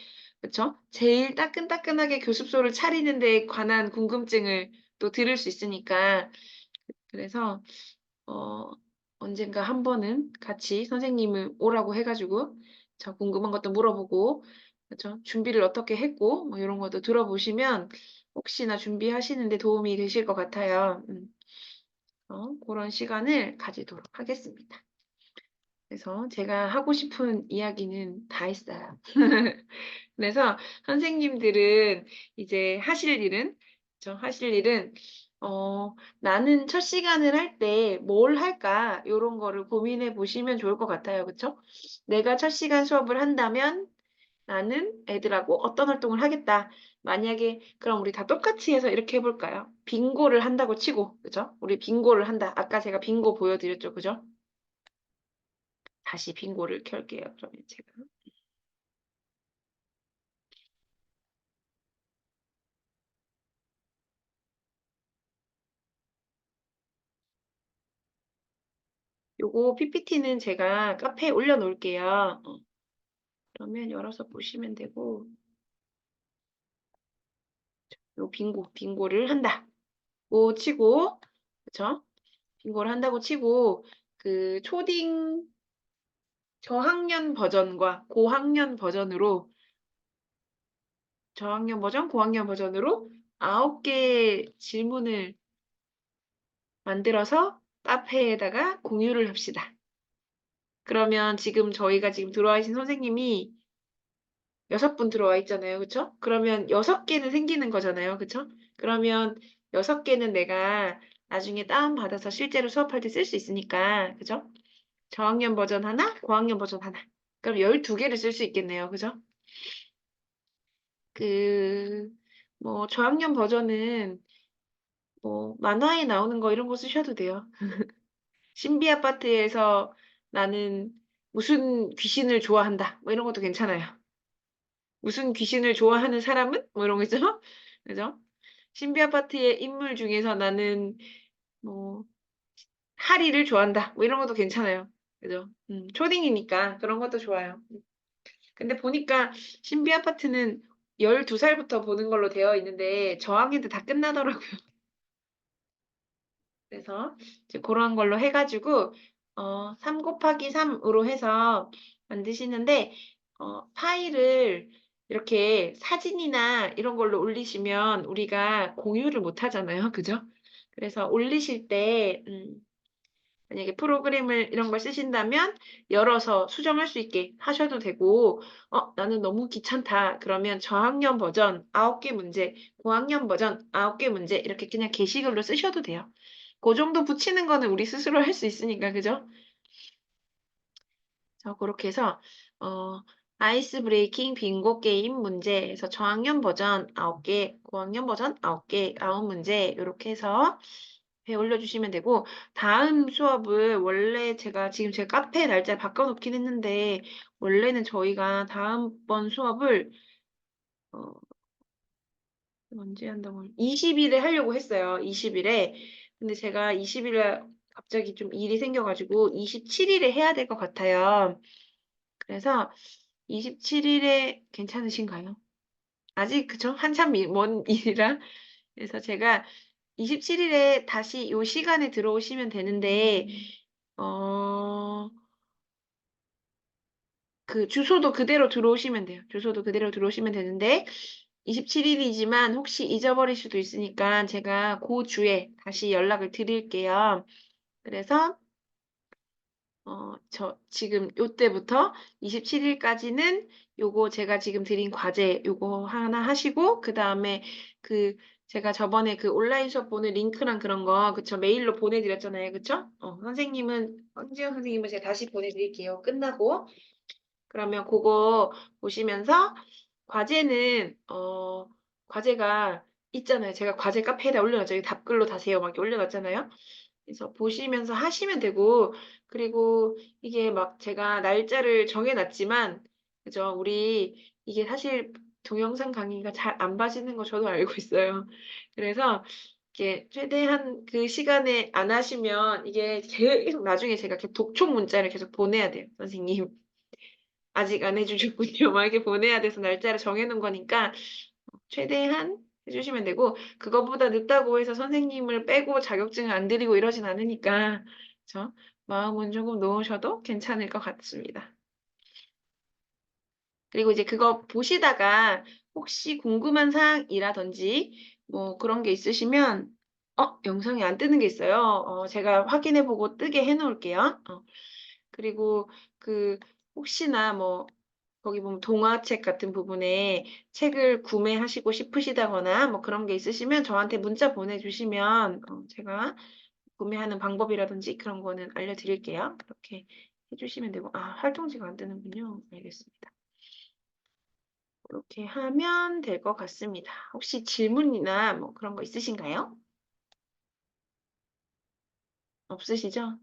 그쵸? 제일 따끈따끈하게 교습소를 차리는 데 관한 궁금증을 또 들을 수 있으니까 그래서 어 언젠가 한 번은 같이 선생님을 오라고 해가지고 저 궁금한 것도 물어보고 그쵸? 준비를 어떻게 했고 뭐 이런 것도 들어보시면 혹시나 준비하시는 데 도움이 되실 것 같아요. 그런 시간을 가지도록 하겠습니다. 그래서 제가 하고 싶은 이야기는 다 했어요. 그래서 선생님들은 이제 하실 일은, 나는 첫 시간을 할 때 뭘 할까? 요런 거를 고민해 보시면 좋을 것 같아요. 그쵸? 내가 첫 시간 수업을 한다면 나는 애들하고 어떤 활동을 하겠다. 만약에, 그럼 우리 다 똑같이 해서 이렇게 해볼까요? 빙고를 한다고 치고, 그죠? 우리 빙고를 한다. 아까 제가 빙고 보여드렸죠. 그죠? 다시 빙고를 켤게요. 그러면 제가. 요거 PPT는 제가 카페에 올려놓을게요. 그러면 열어서 보시면 되고, 요 빙고를 한다. 고 치고, 그쵸? 빙고를 한다고 치고, 초딩 저학년 버전과 고학년 버전으로, 저학년 버전, 고학년 버전으로 9개 질문을 만들어서 카페에다가 공유를 합시다. 그러면 저희가 지금 들어와 계신 선생님이 6분 들어와 있잖아요. 그쵸? 그러면 6개는 생기는 거잖아요. 그쵸? 그러면 6개는 내가 나중에 다운받아서 실제로 수업할 때 쓸 수 있으니까. 그죠? 저학년 버전 하나, 고학년 버전 하나. 그럼 12개를 쓸 수 있겠네요. 그죠? 저학년 버전은 만화에 나오는 거 이런 거 쓰셔도 돼요. 신비 아파트에서 나는 무슨 귀신을 좋아한다. 뭐 이런 것도 괜찮아요. 무슨 귀신을 좋아하는 사람은? 뭐 이런 거 있죠? 그죠? 신비 아파트의 인물 중에서 나는 뭐 하리를 좋아한다. 뭐 이런 것도 괜찮아요. 그죠? 초딩이니까 그런 것도 좋아요. 근데 보니까 신비 아파트는 12살부터 보는 걸로 되어 있는데 저학년때 다 끝나더라고요. 그래서 이제 그런 걸로 해가지고 3 곱하기 3으로 해서 만드시는데 파일을 이렇게 사진이나 이런 걸로 올리시면 우리가 공유를 못 하잖아요. 그죠? 그래서 올리실 때, 만약에 프로그램을 이런 걸 쓰신다면 열어서 수정할 수 있게 하셔도 되고, 나는 너무 귀찮다. 그러면 저학년 버전 9개 문제, 고학년 버전 9개 문제 이렇게 그냥 게시글로 쓰셔도 돼요. 그 정도 붙이는 거는 우리 스스로 할 수 있으니까, 그죠? 그렇게 해서 아이스 브레이킹 빙고 게임 문제에서 저학년 버전 9개, 고학년 버전 9개, 9문제 이렇게 해서 배 올려주시면 되고 다음 수업을 원래 제가 카페 날짜 바꿔놓긴 했는데 원래는 저희가 다음번 수업을 어, 언제 한다고 20일에 하려고 했어요. 20일에. 근데 제가 20일에 갑자기 좀 일이 생겨가지고 27일에 해야 될 것 같아요. 그래서 27일에 괜찮으신가요? 아직 그쵸? 한참 먼 일이라. 그래서 제가 27일에 다시 요 시간에 들어오시면 되는데, 어, 그 주소도 그대로 들어오시면 돼요. 주소도 그대로 들어오시면 되는데, 27일이지만 혹시 잊어버릴 수도 있으니까 제가 그 주에 다시 연락을 드릴게요. 그래서 지금 요때부터 27일까지는 요거 제가 지금 드린 과제 요거 하나 하시고, 그 다음에 제가 저번에 그 온라인 수업 보는 링크랑 그런 거, 그쵸? 메일로 보내드렸잖아요. 그쵸? 황지영 선생님은 제가 다시 보내드릴게요. 끝나고. 그러면 그거 보시면서 과제는, 과제가 있잖아요. 제가 과제 카페에다 올려놨죠. 답글로 다세요. 막 이렇게 올려놨잖아요. 그래서 보시면서 하시면 되고, 그리고 이게 막 제가 날짜를 정해놨지만, 그죠? 이게 사실 동영상 강의가 잘 안 봐지는 거 저도 알고 있어요. 그래서 이게 최대한 그 시간에 안 하시면 이게 계속 나중에 제가 이렇게 독촉 문자를 계속 보내야 돼요. 선생님. 아직 안 해주셨군요. 막 이렇게 보내야 돼서 날짜를 정해놓은 거니까 최대한 해주시면 되고, 그거보다 늦다고 해서 선생님을 빼고 자격증을 안 드리고 이러진 않으니까, 그쵸? 마음은 조금 놓으셔도 괜찮을 것 같습니다. 그리고 이제 그거 보시다가 혹시 궁금한 사항이라든지 뭐 그런 게 있으시면, 영상이 안 뜨는 게 있어요. 제가 확인해보고 뜨게 해놓을게요. 그리고 혹시나 뭐 거기 보면 동화책 같은 부분에 책을 구매하시고 싶으시다거나 뭐 그런 게 있으시면 저한테 문자 보내주시면 제가 구매하는 방법이라든지 그런 거는 알려드릴게요. 그렇게 해주시면 되고, 활동지가 안 뜨는군요. 알겠습니다. 그렇게 하면 될 것 같습니다. 혹시 질문이나 뭐 그런 거 있으신가요? 없으시죠?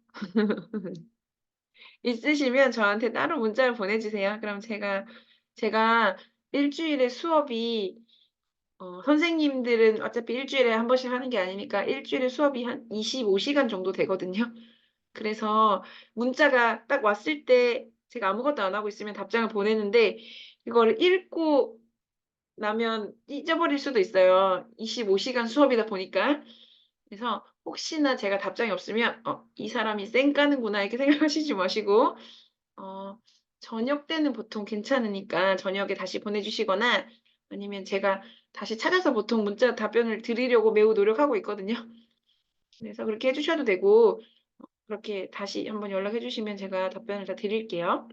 있으시면 저한테 따로 문자를 보내주세요. 그럼 제가 일주일에 수업이 선생님들은 어차피 일주일에 한 번씩 하는 게 아니니까 일주일에 수업이 한 25시간 정도 되거든요. 그래서 문자가 딱 왔을 때 제가 아무것도 안 하고 있으면 답장을 보내는데 이거를 읽고 나면 잊어버릴 수도 있어요. 25시간 수업이다 보니까. 그래서 혹시나 제가 답장이 없으면 이 사람이 쌩 까는구나 이렇게 생각하시지 마시고 저녁 때는 보통 괜찮으니까 저녁에 다시 보내주시거나 아니면 제가 다시 찾아서 보통 문자 답변을 드리려고 매우 노력하고 있거든요. 그래서 그렇게 해주셔도 되고 그렇게 다시 한번 연락해 주시면 제가 답변을 다 드릴게요.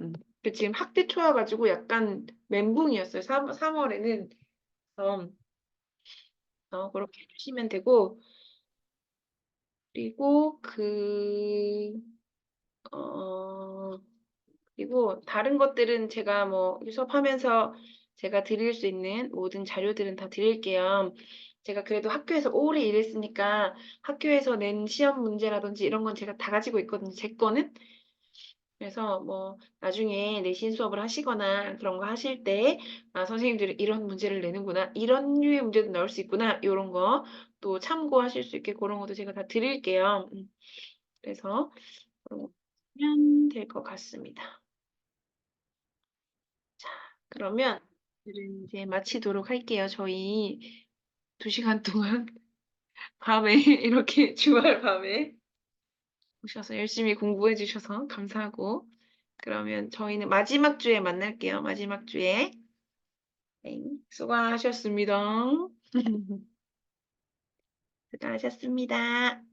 지금 학대 초여가지고 약간 멘붕이었어요. 3월에는 그렇게 해주시면 되고 그리고 어, 그리고 다른 것들은 제가 뭐 수업하면서 제가 드릴 수 있는 모든 자료들은 다 드릴게요. 제가 그래도 학교에서 오래 일했으니까 학교에서 낸 시험 문제라든지 이런 건 제가 다 가지고 있거든요. 제 거는. 그래서 뭐 나중에 내신 수업을 하시거나 그런 거 하실 때 선생님들이 이런 문제를 내는구나. 이런 류의 문제도 나올 수 있구나. 이런 거 또 참고하실 수 있게 그런 것도 제가 다 드릴게요. 그래서 그런 거 하면 될 것 같습니다. 그러면 오늘은 이제 마치도록 할게요. 저희 2시간 동안 밤에 이렇게 주말 밤에 오셔서 열심히 공부해 주셔서 감사하고 그러면 저희는 마지막 주에 만날게요. 마지막 주에. 네, 수고하셨습니다. 수고하셨습니다.